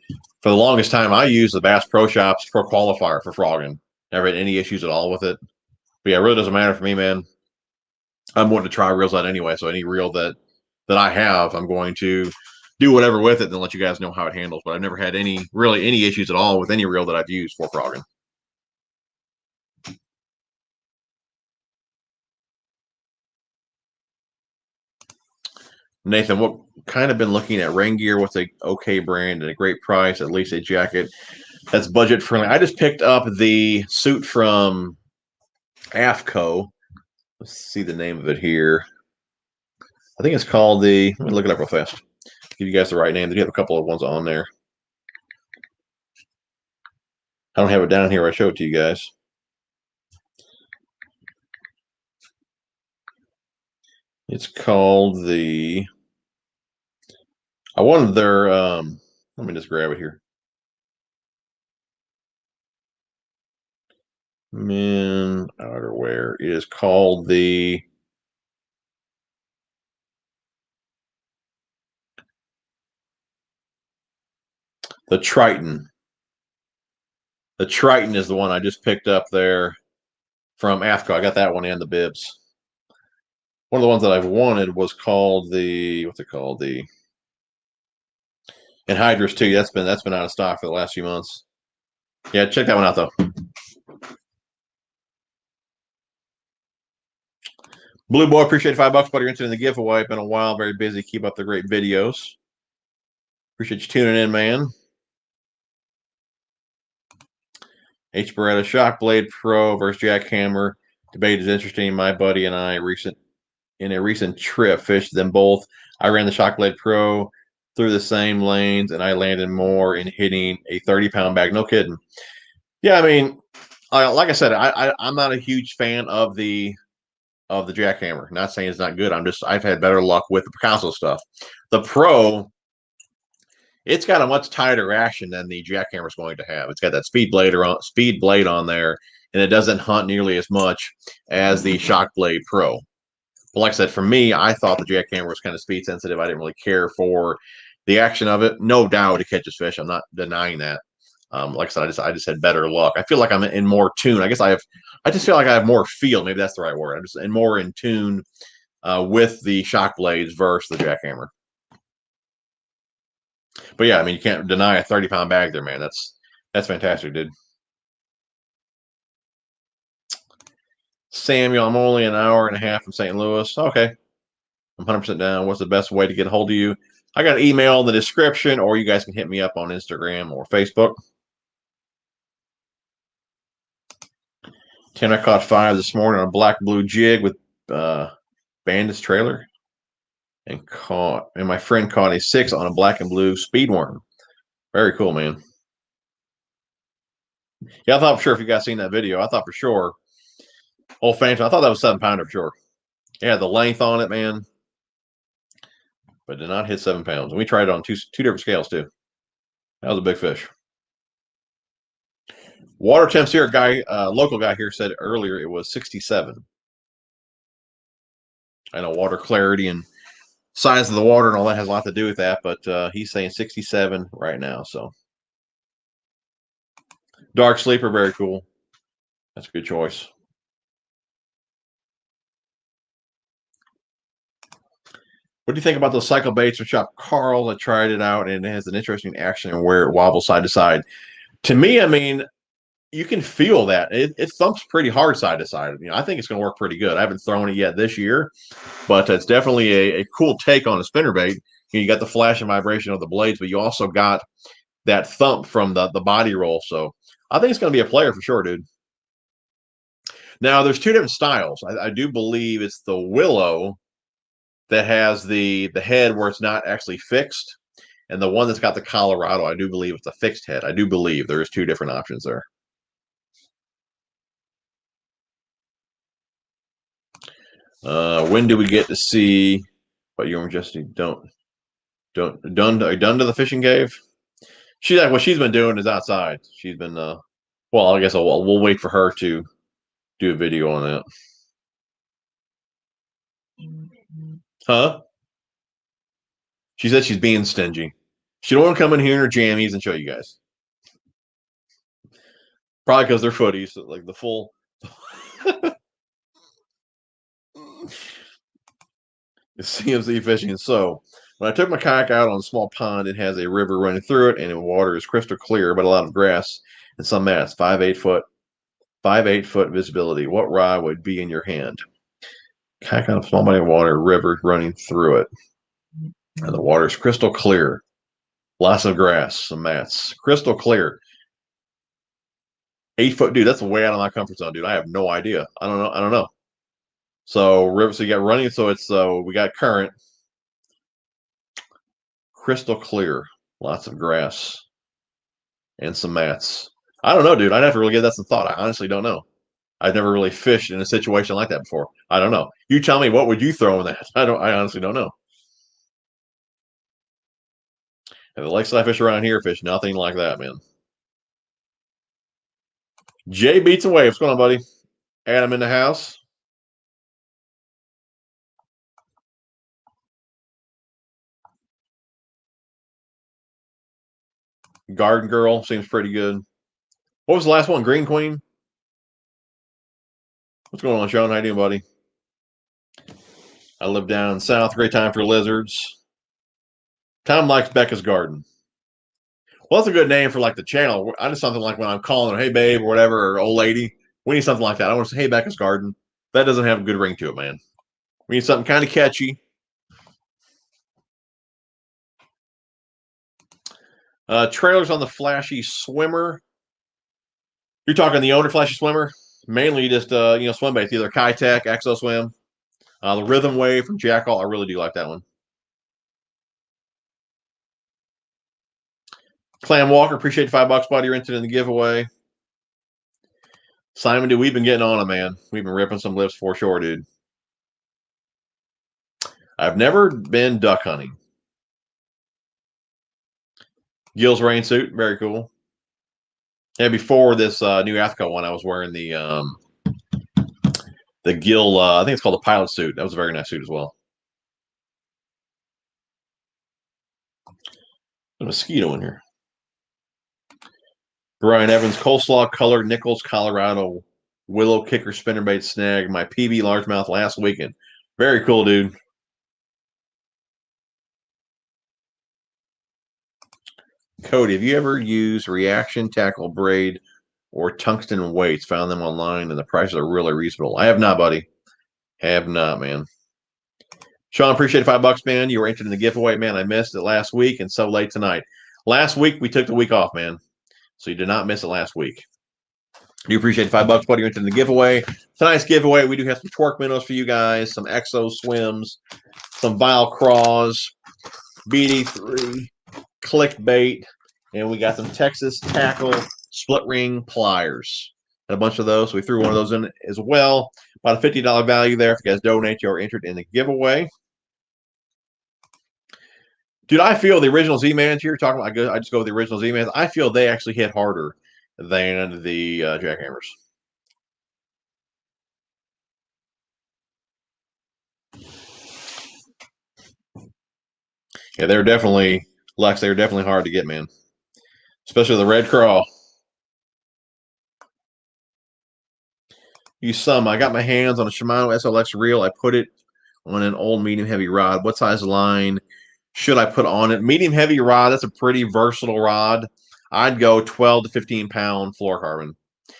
For the longest time, I used the Bass Pro Shops Pro Qualifier for frogging. Never had any issues at all with it. But yeah, it really doesn't matter for me, man. I'm wanting to try reels out anyway, so any reel that I have, I'm going to do whatever with it and let you guys know how it handles. But I've never had any issues at all with any reel that I've used for frogging. Nathan, what kind of been looking at rain gear? What's a okay brand and a great price? At least a jacket that's budget friendly. I just picked up the suit from Aftco. Let's see the name of it here. I think it's called the. Let me look it up real fast. Give you guys the right name. They do have a couple of ones on there. I don't have it down here. I show it to you guys. It's called the. I wanted their. Let me just grab it here. Men outerwear. It is called the. The Triton. The Triton is the one I just picked up there from Aftco. I got that one and the bibs. One of the ones that I've wanted was called the what's it called? The Anhydrous too. That's been out of stock for the last few months. Yeah, check that one out though. Blue Boy, appreciate $5, buddy. You're interested in the giveaway. Been a while, very busy. Keep up the great videos. Appreciate you tuning in, man. H. Beretta Shockblade Pro versus Jackhammer. Debate is interesting. My buddy and I in a recent trip fished them both. I ran the Shockblade Pro through the same lanes, and I landed more in hitting a 30-pound bag. No kidding. Yeah, I mean, like I said, I'm not a huge fan of the Jackhammer. Not saying it's not good. I've had better luck with the Picasso stuff. The Pro, it's got a much tighter action than the Jackhammer is going to have. It's got that speed blade on there, and it doesn't hunt nearly as much as the Shockblade Pro. But like I said, for me, I thought the Jackhammer was kind of speed sensitive. I didn't really care for the action of it. No doubt it catches fish. I'm not denying that. Like I said, I just had better luck. I feel like I'm in more tune. I just feel like I have more feel. Maybe that's the right word. I'm just more in tune with the shock blades versus the jackhammer. But yeah, I mean, you can't deny a 30-pound bag there, man. That's fantastic, dude. Samuel, I'm only an hour and a half from St. Louis. Okay, I'm 100% down. What's the best way to get a hold of you? I got an email in the description, or you guys can hit me up on Instagram or Facebook. Tim, I caught 5 this morning on a black blue jig with Bandit's trailer, and my friend caught a 6 on a black and blue speed worm. Very cool, man. Yeah, I thought for sure if you guys seen that video, I thought for sure. Old fans, I thought that was 7-pounder for sure. Yeah, the length on it, man, but did not hit 7 pounds. And we tried it on two different scales too. That was a big fish. Water temps here, local guy here said earlier it was 67. I know water clarity and size of the water and all that has a lot to do with that, but he's saying 67 right now. So dark sleeper, very cool. That's a good choice. What do you think about those cycle baits from Shop Carl? I tried it out and it has an interesting action and where it wobbles side to side. To me, I mean, you can feel that it thumps pretty hard side to side. I think it's going to work pretty good. I haven't thrown it yet this year, but it's definitely a cool take on a spinnerbait. You got the flash and vibration of the blades, but you also got that thump from the body roll. So I think it's going to be a player for sure, dude. Now, there's 2 different styles. I do believe it's the Willow that has the head where it's not actually fixed, and the one that's got the Colorado, I do believe it's a fixed head. I do believe there's two different options there. When do we get to see what Your Majesty done to the fishing cave? She's like what she's been doing is outside. She's been well, I guess we'll wait for her to do a video on that. Huh? She said she's being stingy. She don't want to come in here in her jammies and show you guys. Probably because they're footies, like the full. CMC fishing. So when I took my kayak out on a small pond, it has a river running through it, and the water is crystal clear, but a lot of grass and some mats. 5 8 foot visibility. What rod would be in your hand? Kayak on a small body of water, river running through it, and the water is crystal clear. Lots of grass, some mats, crystal clear. 8 foot, dude. That's way out of my comfort zone, dude. I have no idea. I don't know. So river. So you got running. So it's we got current. Crystal clear. Lots of grass and some mats. I don't know, dude. I'd have to really give that some thought. I honestly don't know. I've never really fished in a situation like that before. I don't know. You tell me, what would you throw in that? I honestly don't know. And the lakes that I fish around here fish nothing like that, man. Jay beats away. What's going on, buddy? Adam in the house. Garden Girl seems pretty good. What was the last one? Green Queen? What's going on, Sean? How you doing, buddy? I live down south. Great time for lizards. Tom likes Becca's Garden. Well, that's a good name for like the channel. I need something like when I'm calling her, hey babe, or whatever, or old lady. We need something like that. I want to say, hey, Becca's Garden. That doesn't have a good ring to it, man. We need something kind of catchy. Trailers on the Flashy Swimmer. You're talking the owner Flashy Swimmer? Mainly just swim baits, either Kitech, Exo Swim. The Rhythm Wave from Jackal. I really do like that one. Clam Walker, appreciate the $5, buddy. You're entered in the giveaway. Simon, dude, we've been getting on it, man. We've been ripping some lips for sure, dude. I've never been duck hunting. Gil's rain suit, very cool. Yeah, before this new Aftco one, I was wearing the Gil. I think it's called the pilot suit. That was a very nice suit as well. A mosquito in here. Brian Evans, coleslaw colored Nichols, Colorado willow kicker spinnerbait snag. My PB largemouth last weekend. Very cool, dude. Cody, have you ever used reaction tackle braid or tungsten weights? Found them online and the prices are really reasonable. I have not, buddy. Have not, man. Sean, appreciate $5, man. You were entered in the giveaway, man. I missed it last week and so late tonight. Last week we took the week off, man. So you did not miss it last week. Do appreciate $5, buddy. You're entered in the giveaway. Tonight's giveaway, we do have some twerk minnows for you guys, some Exo Swims, some Vile Craws, BD3, Clickbait, and we got some Texas Tackle split ring pliers. And a bunch of those. So we threw one of those in as well. About a $50 value there. If you guys donate, you're entered in the giveaway. Dude, I feel the original Z-Mans here, talking about, I just go with the original Z-Mans. I feel they actually hit harder than the jackhammers. Yeah, they're definitely, Lex, they're definitely hard to get, man. Especially the Red Craw. Use some. I got my hands on a Shimano SLX reel. I put it on an old medium heavy rod. What size line should I put on it? Medium heavy rod, that's a pretty versatile rod. I'd go 12 to 15 pound fluorocarbon.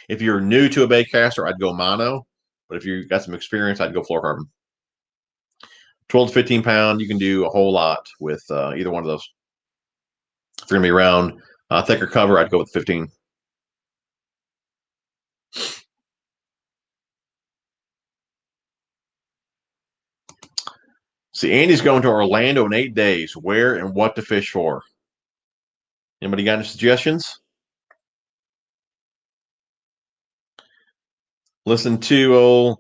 If you're new to a baitcaster, I'd go mono. But if you got some experience, I'd go fluorocarbon. 12 to 15 pound, you can do a whole lot with either one of those. If you're going to be around thicker cover, I'd go with 15. See, Andy's going to Orlando in 8 days. Where and what to fish for? Anybody got any suggestions? Listen to old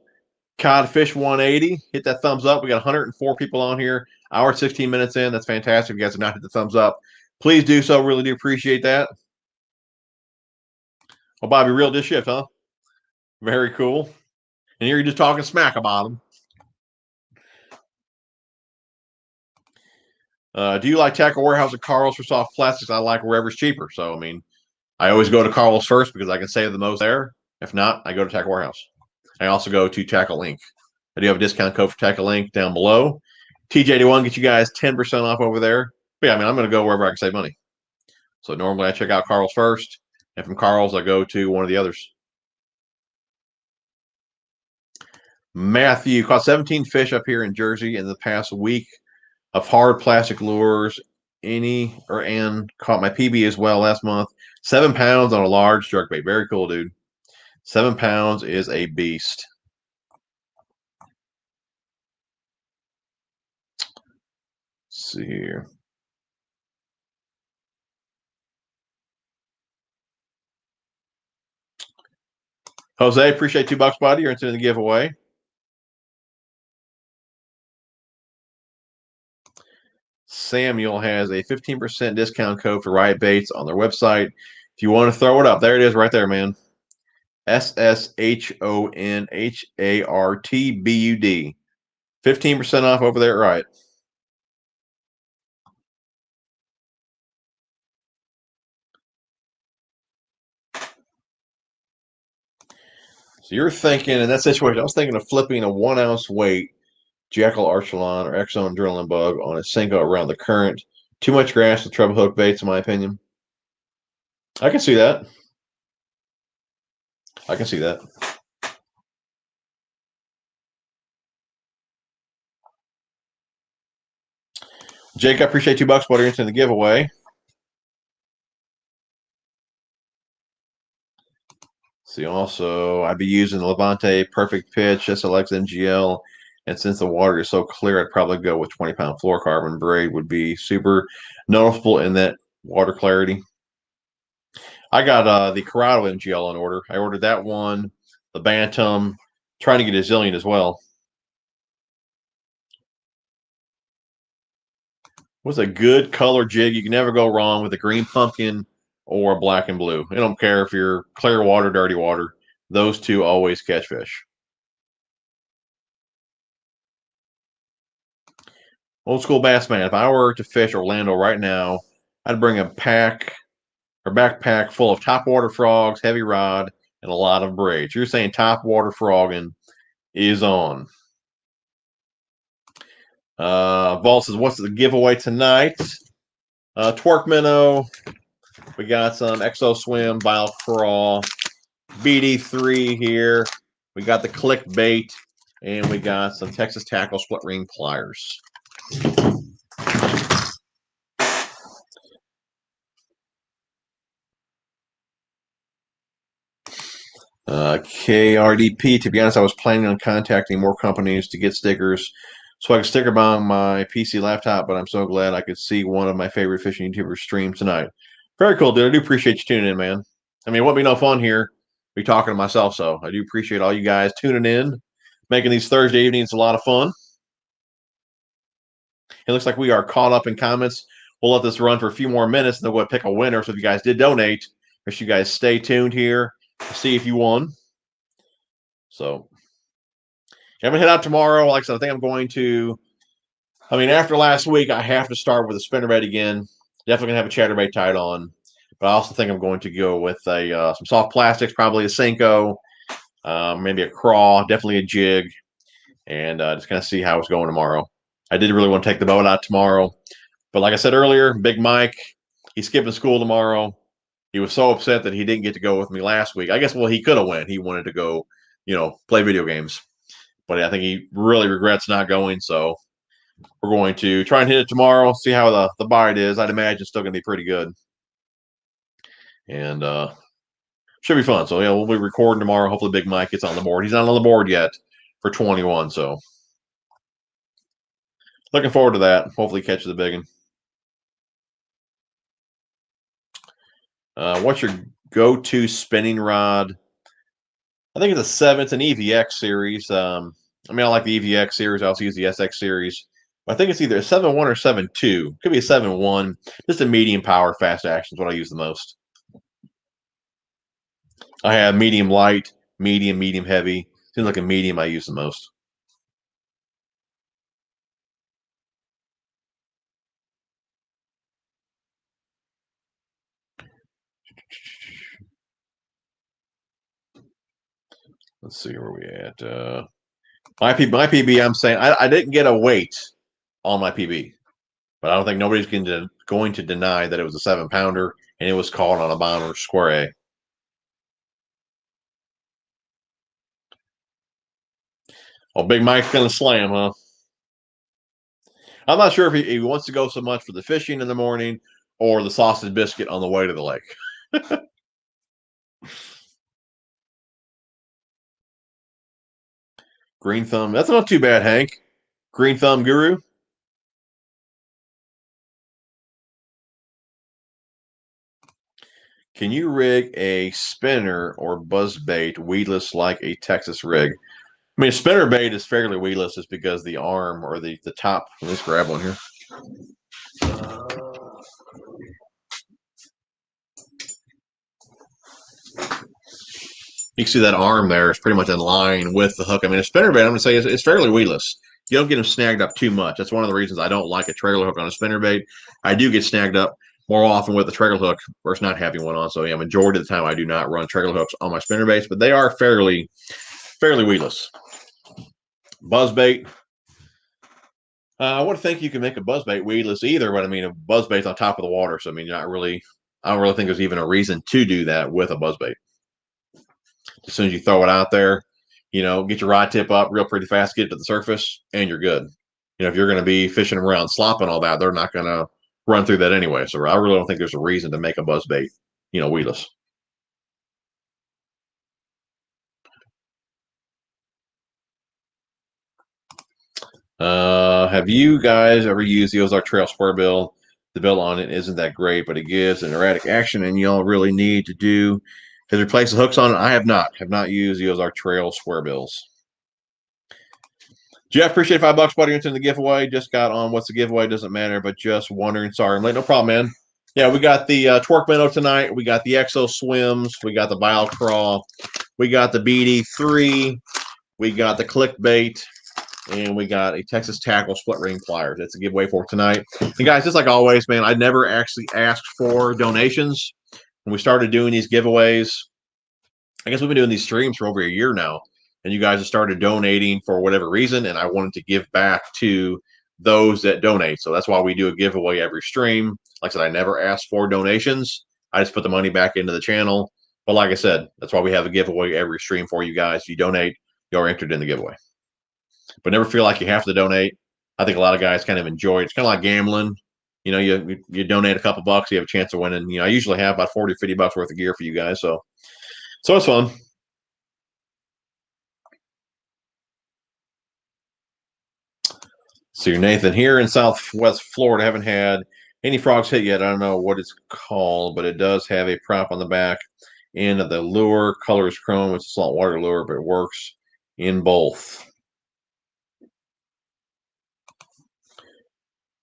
Codfish 180. Hit that thumbs up. We got 104 people on here. Hour 16 minutes in. That's fantastic. If you guys have not hit the thumbs up, please do so. Really do appreciate that. Oh, Bobby, real dish shift, huh? Very cool. And here you're just talking smack about them. Do you like Tackle Warehouse or Carl's for soft plastics? I like wherever's cheaper. So, I mean, I always go to Carl's first because I can save the most there. If not, I go to Tackle Warehouse. I also go to Tackle Inc. I do have a discount code for Tackle Inc. down below. TJ81 gets you guys 10% off over there. But yeah, I mean, I'm going to go wherever I can save money. So normally I check out Carl's first. And from Carl's, I go to one of the others. Matthew caught 17 fish up here in Jersey in the past week of hard plastic lures. And caught my PB as well last month. 7 pounds on a large jerkbait. Very cool, dude. 7 pounds is a beast. Let's see here. Jose, appreciate $2, buddy. You're into the giveaway. Samuel has a 15% discount code for Riot Baits on their website. If you want to throw it up, there it is right there, man. SSHONHARTBUD. 15% off over there at Riot. So you're thinking in that situation, I was thinking of flipping a 1 ounce weight Jackal Archelon or Exxon Drilling Bug on a Senko around the current. Too much grass with treble hook baits, in my opinion. I can see that. I can see that. Jake, I appreciate $2, buddy. Into the giveaway. See, also, I'd be using the Levante Perfect Pitch SLX MGL. And since the water is so clear, I'd probably go with 20-pound fluorocarbon. Braid would be super noticeable in that water clarity. I got the Corrado MGL on order. I ordered that one, the Bantam, trying to get a zillion as well. What's a good color jig? You can never go wrong with a green pumpkin or a black and blue. I don't care if you're clear water, dirty water. Those two always catch fish. Old school bass man. If I were to fish Orlando right now, I'd bring a pack or backpack full of topwater frogs, heavy rod, and a lot of braids. You're saying topwater frogging is on. Vault says, what's the giveaway tonight? Twerk Minnow. We got some Exo Swim, Bile Crawl, BD3 here. We got the clickbait, and we got some Texas Tackle split ring pliers. KRDP, to be honest, I was planning on contacting more companies to get stickers so I could sticker bomb my PC laptop, but I'm so glad I could see one of my favorite fishing YouTubers stream tonight. Very cool, dude. I do appreciate you tuning in, man. I mean, it wouldn't be no fun here be talking to myself, so I do appreciate all you guys tuning in, making these Thursday evenings a lot of fun. It looks like we are caught up in comments. We'll let this run for a few more minutes, and then we'll pick a winner. So if you guys did donate, make sure you guys stay tuned here to see if you won. So I'm gonna head out tomorrow. Like I said, I think I'm going to. I mean, after last week, I have to start with a spinnerbait again. Definitely gonna have a chatterbait tied on, but I also think I'm going to go with a some soft plastics, probably a Senko, maybe a craw, definitely a jig, and just kind of see how it's going tomorrow. I did really want to take the boat out tomorrow, but like I said earlier, Big Mike, he's skipping school tomorrow. He was so upset that he didn't get to go with me last week. I guess, well, he could have went. He wanted to go, play video games. But I think he really regrets not going. So we're going to try and hit it tomorrow, see how the bite is. I'd imagine it's still going to be pretty good. And should be fun. So, yeah, we'll be recording tomorrow. Hopefully Big Mike gets on the board. He's not on the board yet for 21. So Looking forward to that. Hopefully catch the big one. What's your go-to spinning rod? I think it's a 7. It's an EVX series. I mean, I like the EVX series. I also use the SX series. I think it's either a 7.1 or 7.2. Could be a 7.1. Just a medium power fast action is what I use the most. I have medium light, medium heavy. Seems like a medium I use the most. Let's see where we at. My PB, I'm saying I didn't get a weight on my PB, but I don't think nobody's going to deny that it was a 7-pounder and it was caught on a bomber square A. Oh, Big Mike's gonna slam, huh? I'm not sure if he wants to go so much for the fishing in the morning or the sausage biscuit on the way to the lake. Green thumb. That's not too bad, Hank. Green thumb guru. Can you rig a spinner or buzz bait weedless like a Texas rig? I mean, a spinner bait is fairly weedless just because the arm or the top. Let's grab one here. You can see that arm there is pretty much in line with the hook. I mean, a spinner bait, I'm going to say, it's fairly weedless. You don't get them snagged up too much. That's one of the reasons I don't like a trailer hook on a spinner bait. I do get snagged up more often with a trailer hook versus not having one on. So, yeah, majority of the time I do not run trailer hooks on my spinner baits, but they are fairly weedless. Buzz bait. I wouldn't think you can make a buzz bait weedless either, but I mean, a buzz bait's on top of the water. So, I mean, not really, I don't really think there's even a reason to do that with a buzz bait. As soon as you throw it out there, get your rod tip up real pretty fast, get it to the surface, and you're good. If you're going to be fishing around slop and all that, they're not going to run through that anyway. So I really don't think there's a reason to make a buzz bait, weedless. Have you guys ever used the Ozark Trail square bill? The bill on it isn't that great, but it gives an erratic action, and y'all really need to do is replace the hooks on it. I have not used the Ozark Trail square bills. Jeff, appreciate $5, buddy. Into the giveaway. Just got on. What's the giveaway? Doesn't matter, but just wondering. Sorry, I'm late. No problem, man. Yeah, we got the Twerk Minnow tonight. We got the Exo Swims. We got the Bile Craw. We got the BD3. We got the Clickbait. And we got a Texas Tackle split ring pliers. That's a giveaway for tonight. And guys, just like always, man, I never actually asked for donations. When we started doing these giveaways, I guess we've been doing these streams for over a year now, and you guys have started donating for whatever reason, and I wanted to give back to those that donate. So that's why we do a giveaway every stream. Like I said, I never asked for donations. I just put the money back into the channel. But like I said, that's why we have a giveaway every stream for you guys. If you donate, you're entered in the giveaway. But never feel like you have to donate. I think a lot of guys kind of enjoy it. It's kind of like gambling. You donate a couple bucks, you have a chance of winning. I usually have about 40, 50 bucks worth of gear for you guys. So it's fun. So you're Nathan here in Southwest Florida. Haven't had any frogs hit yet. I don't know what it's called, but it does have a prop on the back end of the lure. Color is chrome. It's a saltwater lure, but it works in both.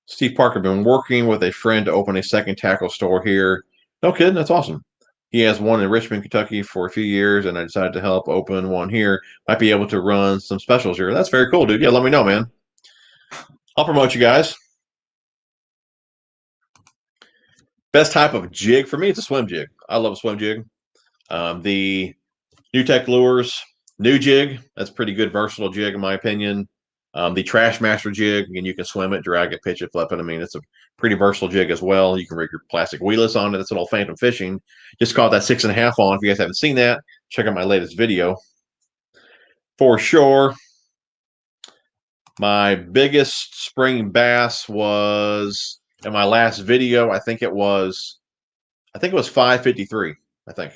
Steve Parker been working with a friend to open a second tackle store here. No kidding, that's awesome. He has one in Richmond, Kentucky for a few years, and I decided to help open one here. Might be able to run some specials here. That's very cool, dude. Yeah, let me know, man. I'll promote you guys. Best type of jig for me, it's a swim jig. I love a swim jig. The New Tech Lures, new jig, that's a pretty good versatile jig in my opinion. The Trash Master jig, and you can swim it, drag it, pitch it, flip it. I mean, it's a pretty versatile jig as well. You can rig your plastic wheelers on it. It's an old Phantom Fishing. Just caught that 6.5 on. If you guys haven't seen that, check out my latest video. For sure, my biggest spring bass was in my last video. I think it was 553. I think.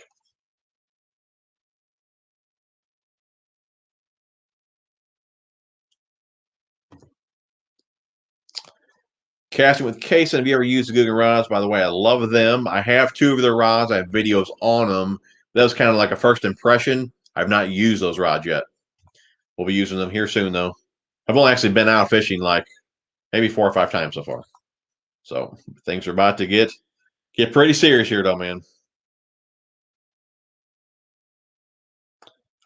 Casting with Kason, have you ever used the Guggen rods? By the way, I love them. I have 2 of their rods. I have videos on them. That was kind of like a first impression. I've not used those rods yet. We'll be using them here soon, though. I've only actually been out fishing like maybe 4 or 5 times so far. So things are about to get pretty serious here, though, man.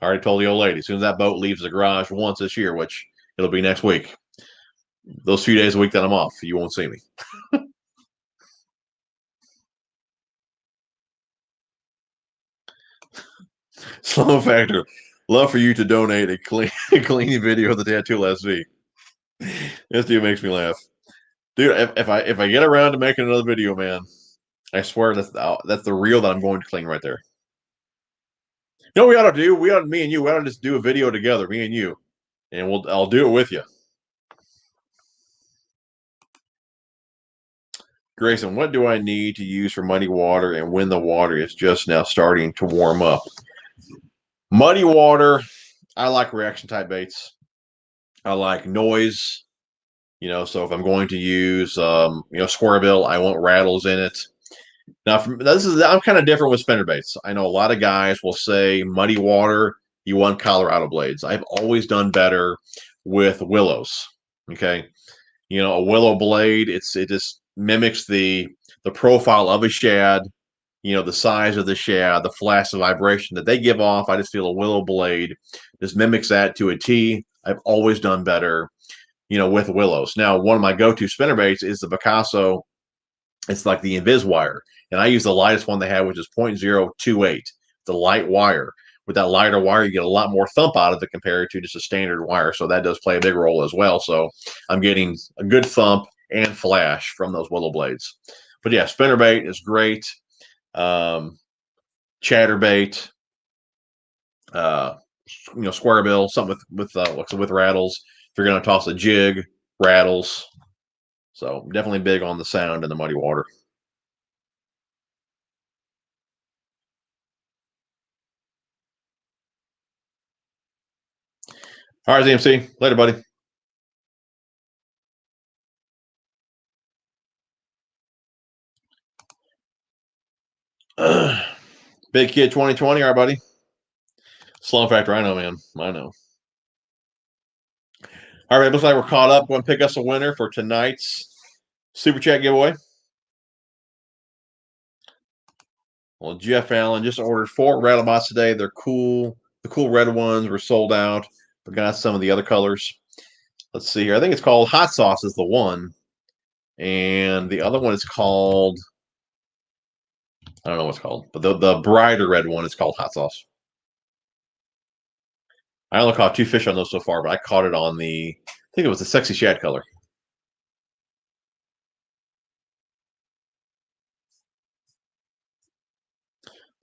I already told the old lady, as soon as that boat leaves the garage once this year, which it'll be next week, those few days a week that I'm off, you won't see me. Slow factor. Love for you to donate a cleaning video of the tattoo last week. This dude makes me laugh. Dude, if I get around to making another video, man, I swear that's the reel that I'm going to clean right there. You know what we ought to do? Me and you, we ought to just do a video together, me and you. And I'll do it with you. Grayson, what do I need to use for muddy water and when the water is just now starting to warm up? Muddy water, I like reaction type baits. I like noise. So if I'm going to use square bill, I want rattles in it. Now I'm kind of different with spinner baits. I know a lot of guys will say muddy water, you want Colorado blades. I've always done better with willows. Okay. A willow blade, it just mimics the profile of a shad, the size of the shad, the flash of vibration that they give off. I just feel a willow blade just mimics that to a T. I've always done better, with willows. Now, one of my go-to spinner baits is the Picasso. It's like the Invis wire. And I use the lightest one they have, which is 0.028, the light wire. With that lighter wire, you get a lot more thump out of it compared to just a standard wire. So that does play a big role as well. So I'm getting a good thump and flash from those willow blades. But yeah, spinnerbait is great. Chatterbait, square bill, something with rattles. If you're going to toss a jig, rattles. So definitely big on the sound and the muddy water. All right, ZMC. Later, buddy. Big Kid 2020. All right, buddy. Slum Factor. I know, man. I know. All right, looks like we're caught up. Going to pick us a winner for tonight's Super Chat giveaway. Well, Jeff Allen just ordered 4 Rattlebots today. They're cool. The cool red ones were sold out. But got some of the other colors. Let's see here. I think it's called Hot Sauce is the one. And the other one is called, I don't know what it's called. But the brighter red one is called Hot Sauce. I only caught 2 fish on those so far, but I caught it on I think it was the Sexy Shad color.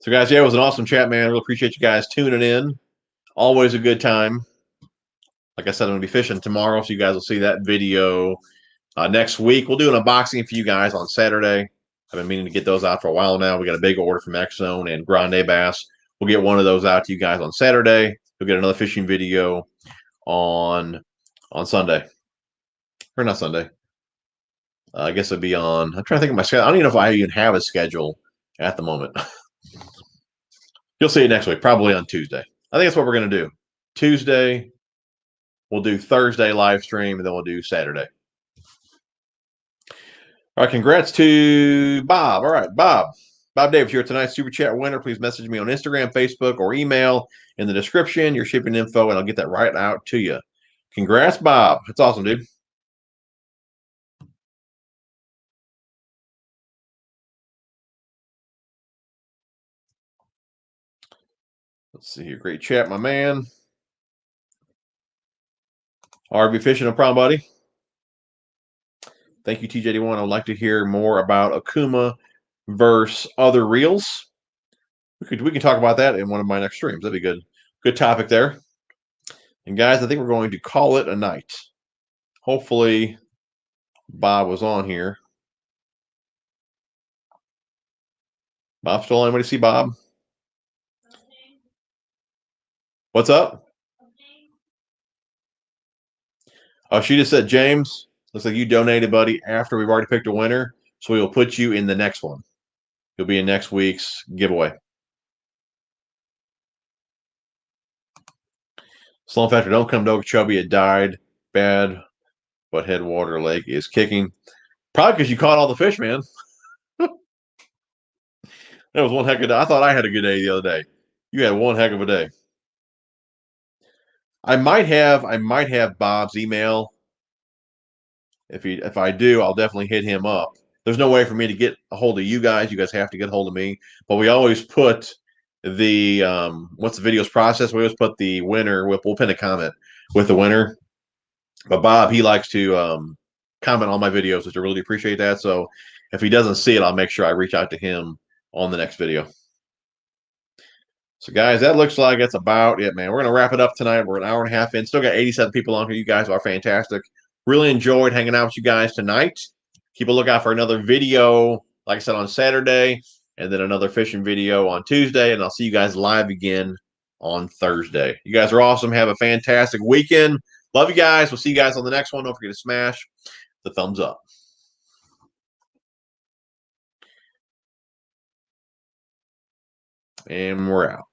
So, guys, yeah, it was an awesome chat, man. I really appreciate you guys tuning in. Always a good time. Like I said, I'm going to be fishing tomorrow, so you guys will see that video next week. We'll do an unboxing for you guys on Saturday. I've been meaning to get those out for a while now. We got a big order from X Zone and Grande Bass. We'll get one of those out to you guys on Saturday. You'll get another fishing video on Sunday. Or not Sunday. I guess it'll be on. I'm trying to think of my schedule. I don't even know if I even have a schedule at the moment. You'll see it next week, probably on Tuesday. I think that's what we're going to do. Tuesday, we'll do Thursday live stream, and then we'll do Saturday. All right, congrats to Bob. All right, Bob. Bob Davis, you're tonight's Super Chat winner. Please message me on Instagram, Facebook, or email in the description, your shipping info, and I'll get that right out to you. Congrats, Bob. That's awesome, dude. Let's see here. Great chat, my man. RB Fishing, no problem, buddy. Thank you, TJ81. I'd like to hear more about Akuma versus other reels. We can talk about that in one of my next streams. That'd be good. Good topic there. And guys, I think we're going to call it a night. Hopefully, Bob was on here. Bob still on? Anybody see Bob? What's up? Oh, she just said James. Looks like you donated, buddy, after we've already picked a winner. So we will put you in the next one. You'll be in next week's giveaway. Slump Factor, don't come to Okeechobee. It died bad, but Headwater Lake is kicking. Probably because you caught all the fish, man. That was one heck of a day. I thought I had a good day the other day. You had one heck of a day. I might have Bob's email. If I do, I'll definitely hit him up. There's no way for me to get a hold of you guys. You guys have to get a hold of me. But we always put the once the video's processed, we always put the winner. We'll pin a comment with the winner. But Bob, he likes to comment on my videos, which I really appreciate that. So if he doesn't see it, I'll make sure I reach out to him on the next video. So, guys, that looks like that's about it, man. We're going to wrap it up tonight. We're an hour and a half in. Still got 87 people on here. You guys are fantastic. Really enjoyed hanging out with you guys tonight. Keep a lookout for another video, like I said, on Saturday, and then another fishing video on Tuesday. And I'll see you guys live again on Thursday. You guys are awesome. Have a fantastic weekend. Love you guys. We'll see you guys on the next one. Don't forget to smash the thumbs up. And we're out.